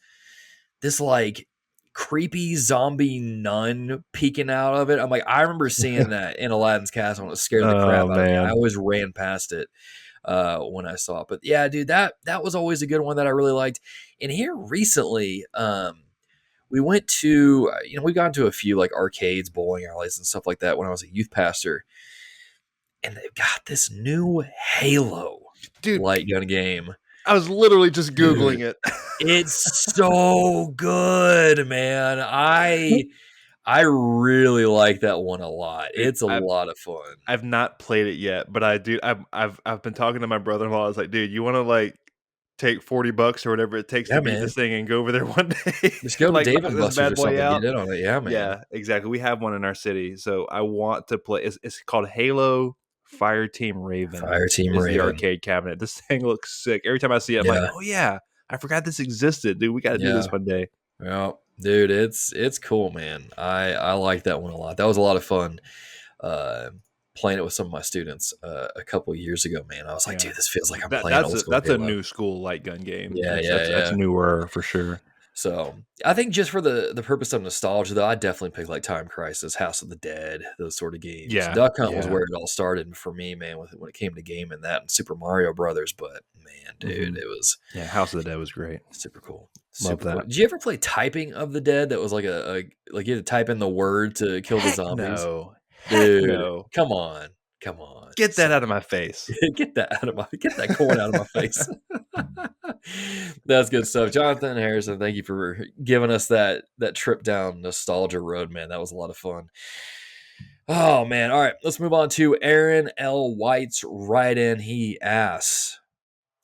this like creepy zombie nun peeking out of it. I'm like, I remember seeing that in Aladdin's Castle, and it scared the crap out of me. I always ran past it when I saw it. But yeah, dude, that was always a good one that I really liked. And here recently, we went to, we've gone to a few like arcades, bowling alleys, and stuff like that when I was a youth pastor. And they've got this new Halo light gun game. I was literally just Googling it. It's so good, man. I really like that one a lot. It's a lot of fun. I've not played it yet, but I've been talking to my brother-in-law. I was like, dude, you want to like take $40 or whatever it takes to beat this thing and go over there one day? Just go to like, Dave and Buster's or something. Get in on it. Yeah, man. Yeah, exactly. We have one in our city, so I want to play. It's called Halo Fireteam Raven. Fireteam Raven. The arcade cabinet. This thing looks sick. Every time I see it, I'm like, oh yeah, I forgot this existed, dude. We got to do this one day. Yeah, dude, it's cool, man. I like that one a lot. That was a lot of fun. Playing it with some of my students a couple years ago, man. I was like, dude, this feels like I'm playing old school. That's a new school light gun game. Yeah, that's newer for sure. So I think just for the purpose of nostalgia, though, I definitely pick like Time Crisis, House of the Dead, those sort of games. Yeah, Duck Hunt was yeah. where it all started for me, man. When it came to gaming, that and Super Mario Brothers. But man, dude, Hmm. it was Yeah, House of the Dead was great. super cool. Love Super cool. that. Did you ever play Typing of the Dead? That was like a like you had to type in the word to kill the Heck zombies. no. Heck Dude, no. come on. Come on. Get that So out of my face. get that corn out of my face. That's good stuff. Jonathan Harrison, thank you for giving us that trip down nostalgia road, man. That was a lot of fun. Oh man. All right, let's move on to Aaron L. White's write-in. He asks,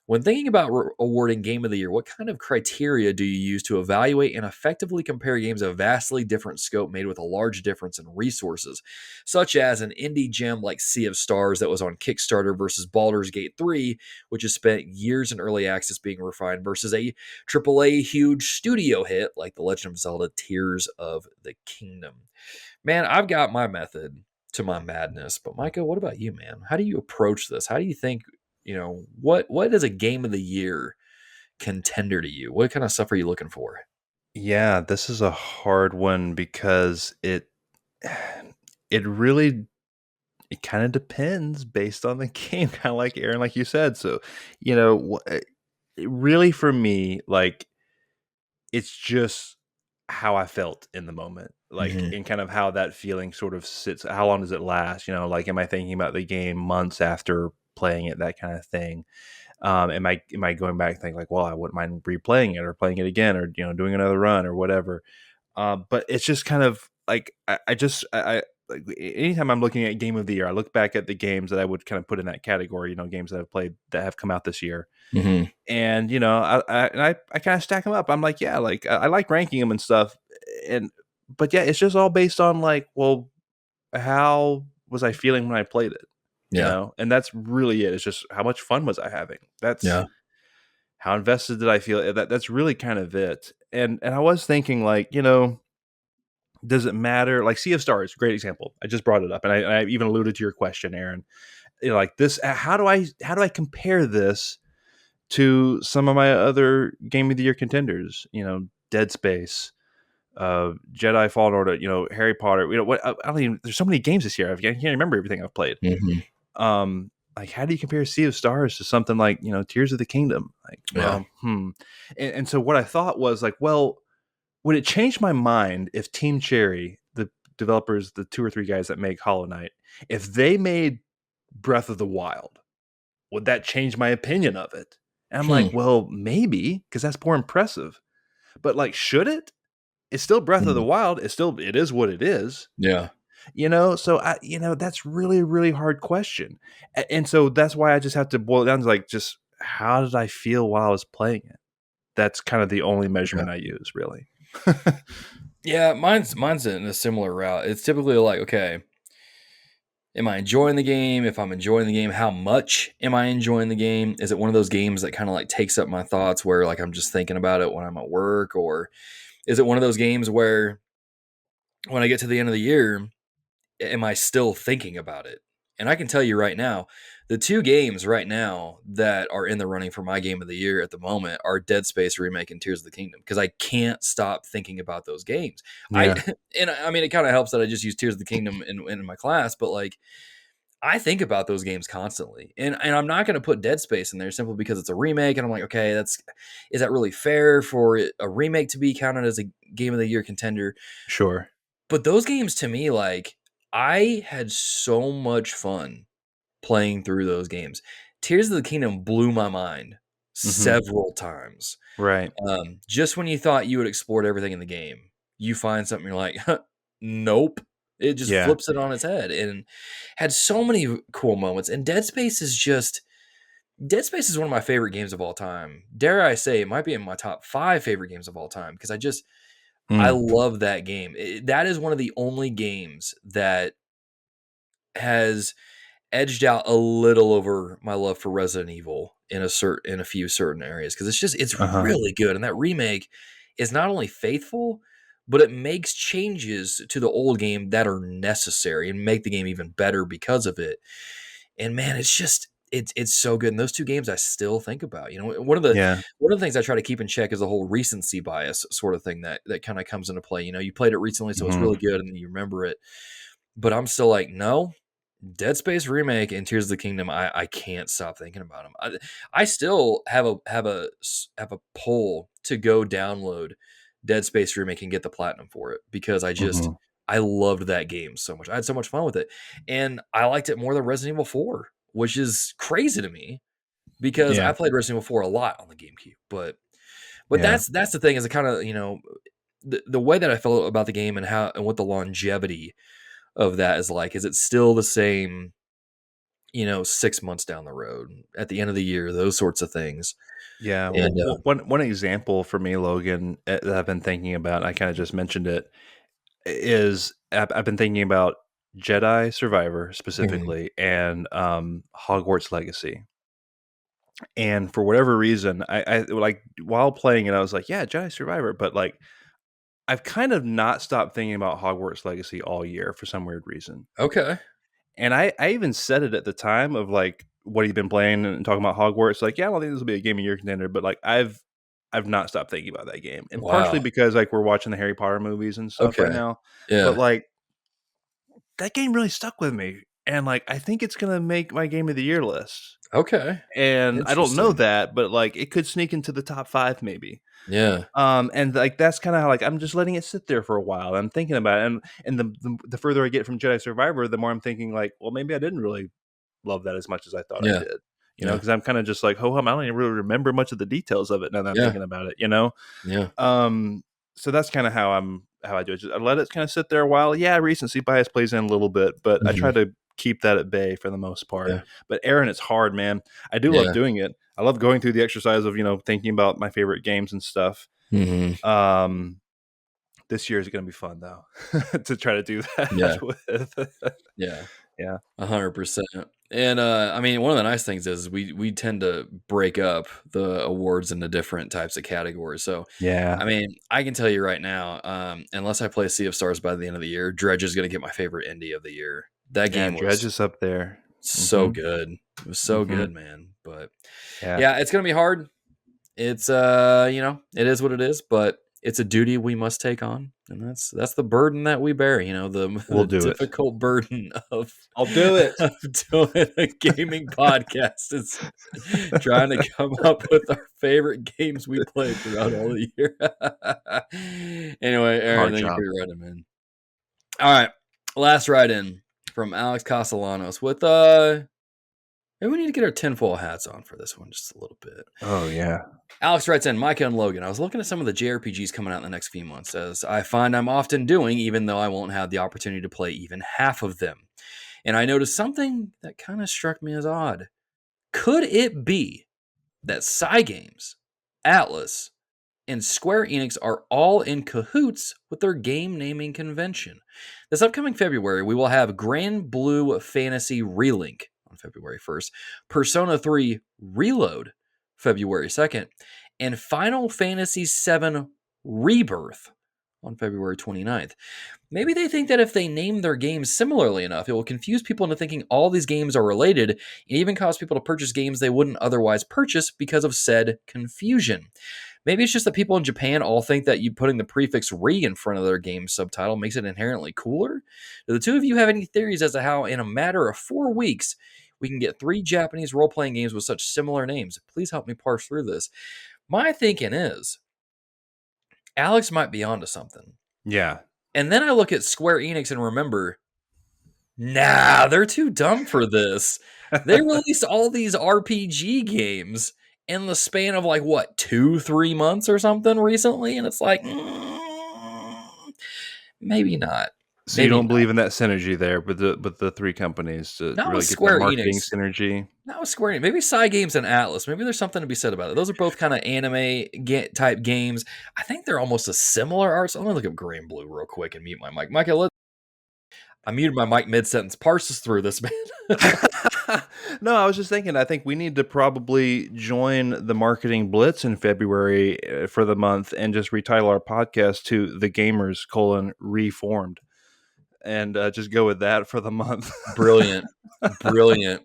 when thinking about awarding Game of the Year, what kind of criteria do you use to evaluate and effectively compare games of vastly different scope made with a large difference in resources, such as an indie gem like Sea of Stars that was on Kickstarter versus Baldur's Gate 3, which has spent years in early access being refined, versus a AAA huge studio hit like The Legend of Zelda Tears of the Kingdom? Man, I've got my method to my madness, but Micah, what about you, man? How do you approach this? How do you think, what is a game of the year contender to you? What kind of stuff are you looking for? Yeah, this is a hard one because it really it kind of depends based on the game, kind of like Aaron, like you said. So, really for me, like it's just how I felt in the moment, like, Hmm. and kind of how that feeling sort of sits. How long does it last? Like, am I thinking about the game months after playing it, that kind of thing? Am I going back and think like, well, I wouldn't mind replaying it or playing it again, or doing another run or whatever. But it's just kind of like I like anytime I'm looking at game of the year, I look back at the games that I would kind of put in that category. Games that I've played that have come out this year, Hmm. and I kind of stack them up. I'm like, yeah, like I like ranking them and stuff, and but yeah, it's just all based on like, well, how was I feeling when I played it, Yeah. and that's really it. It's just how much fun was I having. That's Yeah. how invested did I feel. That's really kind of it. And I was thinking like, does it matter? Like Sea of Stars, great example. I just brought it up, and I even alluded to your question, Aaron. Like this, how do I compare this to some of my other Game of the Year contenders? Dead Space, Jedi Fallen Order, Harry Potter. What? I don't even. There's so many games this year. I can't remember everything I've played. Hmm. Like how do you compare Sea of Stars to something like Tears of the Kingdom? Like, Yeah. well, and so what I thought was like, well, would it change my mind if Team Cherry, the developers, the two or three guys that make Hollow Knight, if they made Breath of the Wild, would that change my opinion of it? And I'm Hmm. like, well, maybe, because that's more impressive. But like, should it? It's still Breath of the Hmm. Wild. It is what it is. Yeah. So that's really, really hard question. And so that's why I just have to boil it down to like, just how did I feel while I was playing it? That's kind of the only Yeah. measurement I use, really. Yeah. Mine's in a similar route. It's typically like, okay, am I enjoying the game? If I'm enjoying the game, how much am I enjoying the game? Is it one of those games that kind of like takes up my thoughts where like I'm just thinking about it when I'm at work? Or is it one of those games where when I get to the end of the year, am I still thinking about it? And I can tell you right now, the two games right now that are in the running for my game of the year at the moment are Dead Space remake and Tears of the Kingdom because I can't stop thinking about those games. I Yeah, and I mean it kind of helps that I just use Tears of the Kingdom in my class, but like I think about those games constantly. And I'm not going to put Dead Space in there simply because it's a remake and I'm like, okay, is that really fair for a remake to be counted as a game of the year contender? sure. But those games to me, like, I had so much fun playing through those games. Tears of the Kingdom blew my mind Hmm. several times. Right. Just when you thought you had explored everything in the game, you find something you're like, nope. It just Yeah. flips it on its head and had so many cool moments. And Dead Space is one of my favorite games of all time. Dare I say, it might be in my top 5 favorite games of all time because I Mm. love that game. That is one of the only games that has edged out a little over my love for Resident Evil in a few certain areas because it's Uh-huh. really good. And that remake is not only faithful, but it makes changes to the old game that are necessary and make the game even better because of it. And man, it's so good. And those two games I still think about. Yeah. One of the things I try to keep in check is the whole recency bias sort of thing that kind of comes into play. You played it recently, so it's Mhm. really good, and then you remember it. But I'm still like, no, Dead Space remake and Tears of the Kingdom. I can't stop thinking about them. I still have a pull to go download Dead Space remake and get the platinum for it because Mhm. I loved that game so much. I had so much fun with it, and I liked it more than Resident Evil 4, which is crazy to me because Yeah. I played Resident Evil 4 a lot on the GameCube. But Yeah. that's the thing is it kind of the way that I felt about the game and how and what the longevity of that is like. Is it still the same? 6 months down the road, at the end of the year, those sorts of things. Yeah. And One example for me, Logan, that I've been thinking about, I kinda just mentioned it, is I've been thinking about Jedi Survivor Mhm. specifically and, Hogwarts Legacy. And for whatever reason, like, while playing it, I was like, "Yeah, Jedi Survivor," but, like, I've kind of not stopped thinking about Hogwarts Legacy all year for some weird reason. Okay. And I even said it at the time of, like, what he'd been playing and talking about Hogwarts, like, "Yeah, I don't think this will be a game of year contender," but, like, I've not stopped thinking about that game, and partially Wow. because, like, we're watching the Harry Potter movies and stuff right Okay. now, but, Yeah. like, that game really stuck with me, and, like, I think it's gonna make my game of the year list, Okay. and I don't know Interesting. that, but, like, it could sneak into the top 5 maybe. Yeah. And, like, that's kinda how, like, I'm just letting it sit there for a while, I'm thinking about it, and the further I get from Jedi Survivor, the more I'm thinking, like, "Well, maybe I didn't really love that as much as I thought I Yeah. did." Yeah. Because I'm kinda just like, "Ho hum, I don't even really remember much of the details of it now that I'm Yeah. thinking about it?" Yeah. Um, so that's kinda how I do it. Just I let it kinda sit there a while. Yeah, recency bias plays in a little bit, but I try Mhm. to keep that at bay for the most part. Yeah. But Aaron, it's hard, man. I do love Yeah. doing it. I love going through the exercise of, thinking about my favorite games and stuff. Mhm. Um, this year is gonna be fun though to try to do Yeah. that with. Yeah. Yeah. 100%. And, I mean, one of the nice things is we tend to break up the awards into different types of categories. So, Yeah. I mean, I can tell you right now, unless I play Sea of Stars by the end of the year, Dredge is gonna get my favorite indie of the year. That Yeah, game Dredge was is up there. so Mhm. good. It was so Mhm. good, man. But Yeah. yeah, it's gonna be hard. It's it is what it is, but it's a duty we must take on, and that's the burden that we bear. The We'll the do it. difficult burden of I'll do it. of doing a gaming podcast is trying to come up with our favorite games we played throughout all the year. Anyway, Aaron, Hard thank you for job. your write in. All right, last write in from Alex Castellanos with maybe we need to get our tinfoil hats on for this one just a little bit. Oh, yeah. Alex writes in, Micah and Logan, I was looking at some of the JRPGs coming out in the next few months, as I find I'm often doing, even though I won't have the opportunity to play even half of them. And I noticed something that kind of struck me as odd. Could it be that Cygames, Atlas, and Square Enix are all in cahoots with their game naming convention? This upcoming February, we will have Grand Blue Fantasy Relink on February 1st, Persona 3 Reload February 2nd, and Final Fantasy VII Rebirth on February 29th. Maybe they think that if they name their games similarly enough, it will confuse people into thinking all these games are related and even cause people to purchase games they wouldn't otherwise purchase because of said confusion. Maybe it's just that people in Japan all think that you putting the prefix "re" in front of their game subtitle makes it inherently cooler. Do the two of you have any theories as to how, in a matter of 4 weeks, we can get 3 Japanese role playing games with such similar names? Please help me parse through this. My thinking is Alex might be onto something. Yeah. And then I look at Square Enix and remember, nah, they're too dumb for this. They released all these RPG games in the span of like what 2-3 months or something recently, and it's like maybe not, So you maybe don't not. believe in that synergy there with the 3 companies to Not with really get that Square marketing Enix. synergy? Not with Square Enix. Maybe Cygames and Atlas. Maybe there's something to be said about it. Those are both kind of anime type games. I think they're almost a similar art. So I'm gonna look up Green Blue real quick and mute my mic. Micah, I muted my mic mid sentence. Parse us through this, man. No, I was just thinking, I think we need to probably join the marketing blitz in February for the month and just retitle our podcast to The Gamers: Reformed, and just go with that for the month. Brilliant. Brilliant.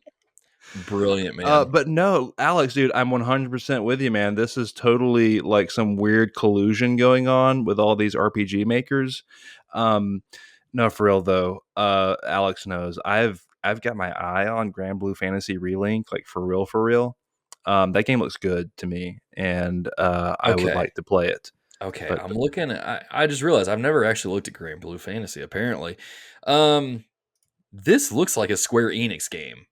Brilliant, man. But no, Alex, dude, I'm 100% with you, man. This is totally like some weird collusion going on with all these RPG makers. Um, no, for real though. Alex knows I've got my eye on Grand Blue Fantasy Relink, like for real, for real. That game looks good to me, and I would Okay. like to play it. Okay. But I'm looking at, I just realized I've never actually looked at Grand Blue Fantasy, apparently. Um, this looks like a Square Enix game.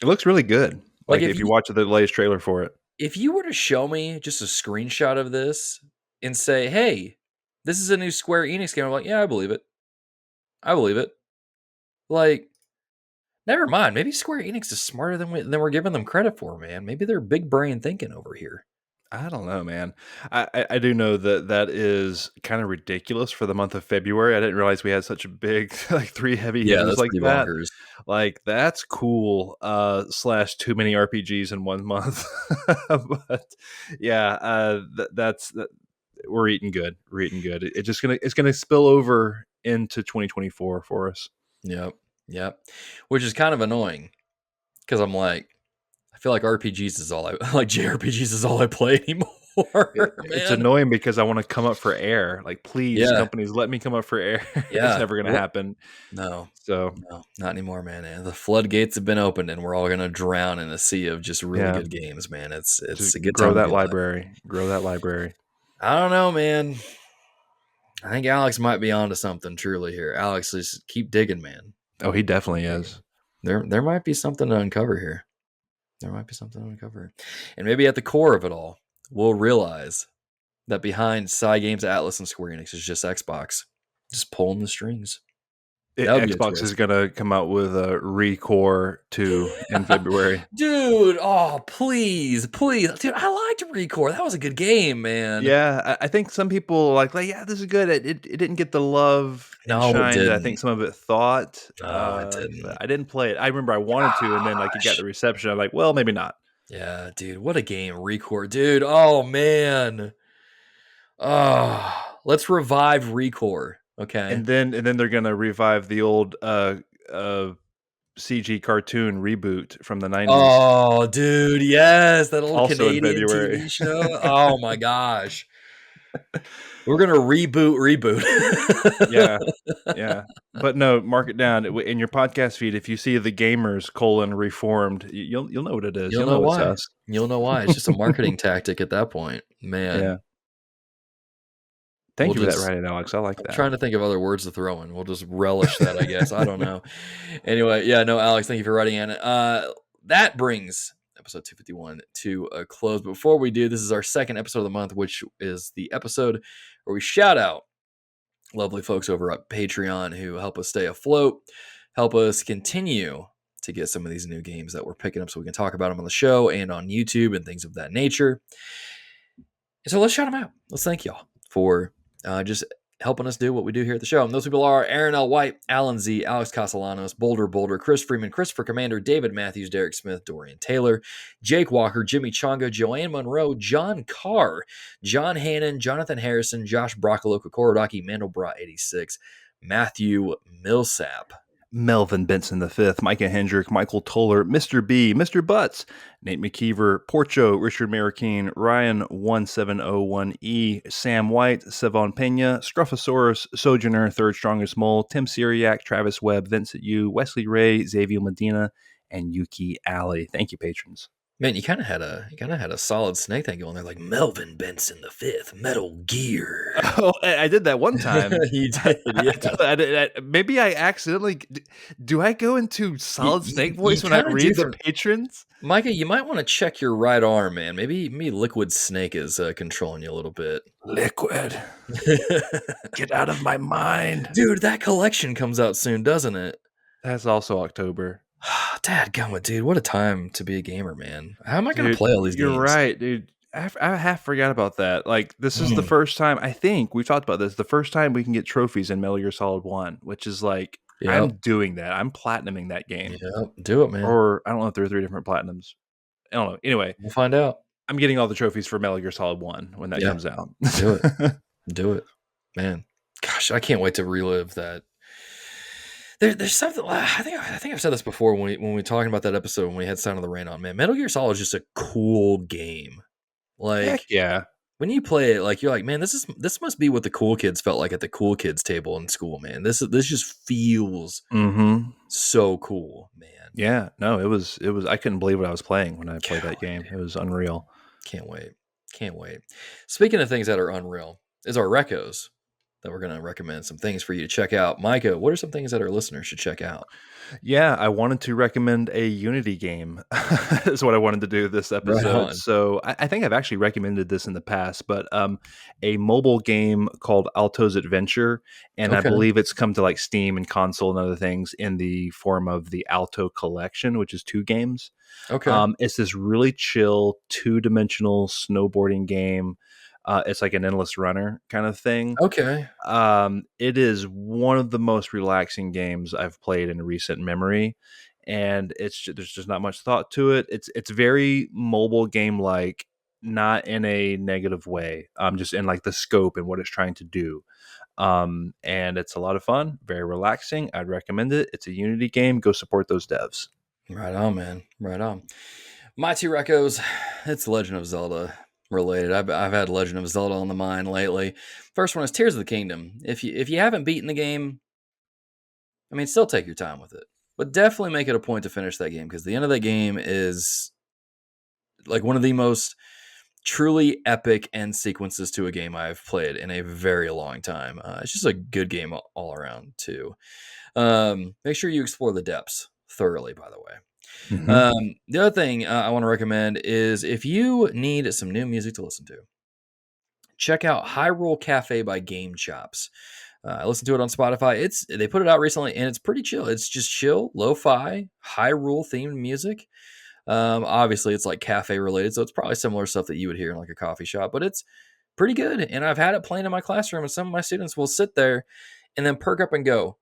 it looks really good. Like Like if you watch the latest trailer for it. if you were to show me just a screenshot of this and say, "Hey, this is a new Square Enix game," I'm like, "Yeah, I believe it. I believe it." Like, never mind. Maybe Square Enix is smarter than we're giving them credit for, man. Maybe they're big brain thinking over here. I don't know, man. I do know that that is kind of ridiculous for the month of February. I didn't realize we had such a big like 3 heavy Yeah, hitters that's like pretty that. bonkers. Like that's cool. Slash too many RPGs in 1 month. But yeah, we're eating good. We're eating good. It just it's gonna spill over into 2024 for us. Yep. Yep. Which is kind of annoying because I'm like, I feel like RPGs is all I like JRPGs is all I play anymore, It's man. annoying because I want to come up for air. Like, please, Yeah. companies, let me come up for air. It's Yeah. never gonna What? happen. No. So No, not anymore, man. The floodgates have been opened, and we're all gonna drown in a sea of just really yeah. good games, man. It's Just a good grow time to that be alive. library. Grow that library. I don't know, man. I think Alex might be onto something truly here. Alex, just keep digging, man. Oh, he definitely Keep is. digging. There might be something to uncover here. There might be something to uncover. And maybe at the core of it all, we'll realize that behind Cygames, Atlas, and Square Enix is just Xbox. Just pulling the strings. That would be Xbox is interesting. gonna come out with a Recore 2 in February. Dude, oh please, please. Dude, I liked Recore. That was a good game, man. Yeah, I think some people like, yeah, this is good. It didn't get the love and No, it shine that I didn't. think some of it thought. No, it But didn't. I didn't play it. I remember I wanted to, and then like it got Gosh. the reception. I'm like, well, maybe not. Yeah, dude, what a game, Recore. Dude, oh man. Oh, let's revive Recore. Okay. And then they're gonna revive the old uh CG cartoon reboot from the 90s, Oh, dude, yes, that old also in Canadian February. TV show. Oh my gosh. We're gonna reboot. Yeah, yeah. But no, mark it down in your podcast feed. If you see the gamers reformed, you'll know what it is. You'll You'll know know it's why. us. You'll know why. It's just a marketing tactic at that point. Man, Yeah. Thank we'll you for that just write-in, Alex. I like I'm that. trying to think of other words to throw in. We'll just relish that, I guess. I don't know. Anyway, yeah, no, Alex, thank you for writing in. That brings episode 251 to a close. But before we do, this is our second episode of the month, which is the episode where we shout out lovely folks over at Patreon who help us stay afloat, help us continue to get some of these new games that we're picking up so we can talk about them on the show and on YouTube and things of that nature. So let's shout them out. Let's thank y'all for just helping us do what we do here at the show. And those people are Aaron L. White, Alan Z, Alex Castellanos, Boulder, Chris Freeman, Christopher Commander, David Matthews, Derek Smith, Dorian Taylor, Jake Walker, Jimmy Chonga, Joanne Monroe, John Carr, John Hannon, Jonathan Harrison, Josh Broccolo, Kokorodaki, Mandelbrot 86, Matthew Millsap. Melvin Benson V, Micah Hendrick, Michael Toller, Mr. B, Mr. Butts, Nate McKeever, Porcho, Richard Marroquin, Ryan 1701E, Sam White, Sevon Pena, Struffosaurus, Sojourner, Third Strongest Mole, Tim Syriac, Travis Webb, Vincent Yu, Wesley Ray, Xavier Medina, and Yuki Alley. Thank you, patrons. Man, you kind of had a solid snake thing going there, like Melvin Benson V, Metal Gear. Oh, I did that one time. You did, yeah. Maybe I accidentally. Do I go into Solid Snake voice when I kinda read do the patrons? Micah, you might want to check your right arm, man. Maybe Liquid Snake is controlling you a little bit. Liquid, get out of my mind, dude. That collection comes out soon, doesn't it? That's also October. Dadgummit, dude! What a time to be a gamer, man. How am I going to Dude, play all these you're games? right, dude. I half forgot about that. Like, this is the first time, I think we've talked about this, the first time we can get trophies in Metal Gear Solid 1, which is like, I'm doing that. I'm platinuming that game. Yep, do it, man. Or I don't know if there are 3 different platinums. I don't know. Anyway, we'll find out. I'm getting all the trophies for Metal Gear Solid 1 when that comes out. Do it. Do it. Man. Gosh, I can't wait to relive that There's something. I think I've said this before when we were talking about that episode when we had Sound of the Rain on. Man, Metal Gear Solid is just a cool game. Heck Like yeah. when you play it, like you're like, man, this must be what the cool kids felt like at the cool kids table in school, man. This just feels Mm-hmm. so cool, man. Yeah, no, it was I couldn't believe what I was playing when I played that Golly, game. dude. It was unreal. Can't wait. Can't wait. Speaking of things that are unreal, is our recos that we're going to recommend some things for you to check out. Micah, what are some things that our listeners should check out? Yeah, I wanted to recommend a Unity game. Is what I wanted to do this Right episode. on. So I think I've actually recommended this in the past, but a mobile game called Alto's Adventure, and I Okay. believe it's come to like Steam and console and other things in the form of the Alto Collection, which is 2 games. Okay. It's this really chill 2-dimensional snowboarding game. It's like an endless runner kind of thing. Okay. It is one of the most relaxing games I've played in recent memory, and there's just not much thought to it. It's very mobile game like, not in a negative way. Just in like the scope and what it's trying to do. And it's a lot of fun, very relaxing. I'd recommend it. It's a Unity game. Go support those devs. Right on, man. Right on. My 2 recos, it's Legend of Zelda related. I've had Legend of Zelda on the mind lately. First one is Tears of the Kingdom. If you haven't beaten the game, I mean, still take your time with it, but definitely make it a point to finish that game because the end of that game is like one of the most truly epic end sequences to a game I've played in a very long time. It's just a good game all around too. Make sure you explore the depths thoroughly, by the way. Hmm. The other thing I want to recommend is if you need some new music to listen to, check out Hyrule Cafe by GameChops. I listened to it on Spotify. They put it out recently, and it's pretty chill. It's just chill, lo-fi, Hyrule themed music. Obviously, it's like cafe related, so it's probably similar stuff that you would hear in like a coffee shop, but it's pretty good. And I've had it playing in my classroom, and some of my students will sit there and then perk up and go,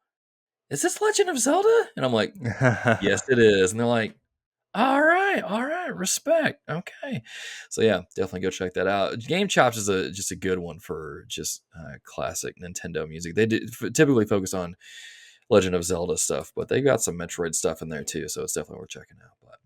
"Is this Legend of Zelda?" And I'm like, "Yes, it is." And they're like, all right, respect. Okay, so yeah, definitely go check that out. Game Chops is just a good one for just classic Nintendo music. They typically focus on Legend of Zelda stuff, but they got some Metroid stuff in there too, so it's definitely worth checking out. But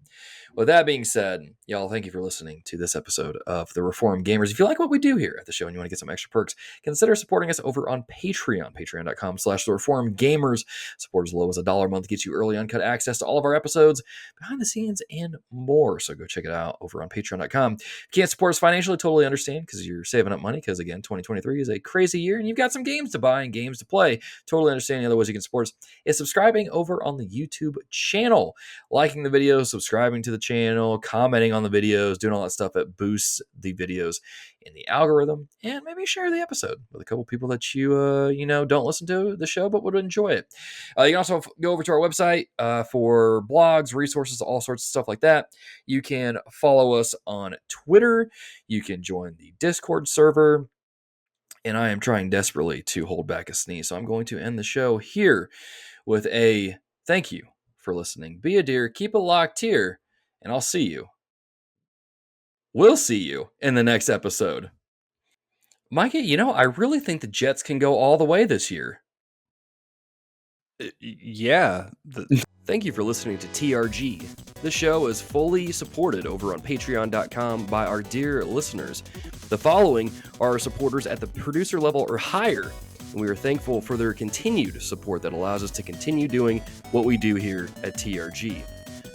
with that being said, y'all, thank you for listening to this episode of The Reformed Gamers. If you like what we do here at the show and you want to get some extra perks, consider supporting us over on Patreon, patreon.com/The Reformed Gamers. Support as low as $1 a month gets you early uncut access to all of our episodes, behind the scenes, and more. So go check it out over on patreon.com. If you can't support us financially, totally understand because you're saving up money because, again, 2023 is a crazy year and you've got some games to buy and games to play. Totally understand. The other ways you can support us is subscribing over on the YouTube channel, liking the videos, subscribing to the channel, commenting on the videos, doing all that stuff that boosts the videos in the algorithm, and maybe share the episode with a couple people that you don't listen to the show but would enjoy it. You can also go over to our website for blogs, resources, all sorts of stuff like that. You can follow us on Twitter. You can join the Discord server. And I am trying desperately to hold back a sneeze, so I'm going to end the show here with a thank you for listening. Be a dear, keep it locked here, and I'll see you. We'll see you in the next episode. Micah, I really think the Jets can go all the way this year. Yeah. Thank you for listening to TRG. This show is fully supported over on patreon.com by our dear listeners. The following are our supporters at the producer level or higher, and we are thankful for their continued support that allows us to continue doing what we do here at TRG.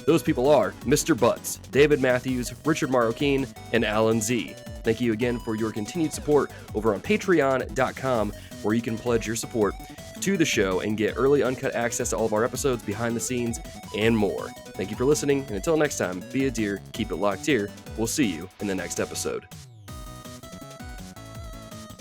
Those people are Mr. Butts, David Matthews, Richard Marroquin, and Alan Z. Thank you again for your continued support over on patreon.com, where you can pledge your support to the show and get early uncut access to all of our episodes, behind the scenes, and more. Thank you for listening, and until next time, be a dear, keep it locked here. We'll see you in the next episode.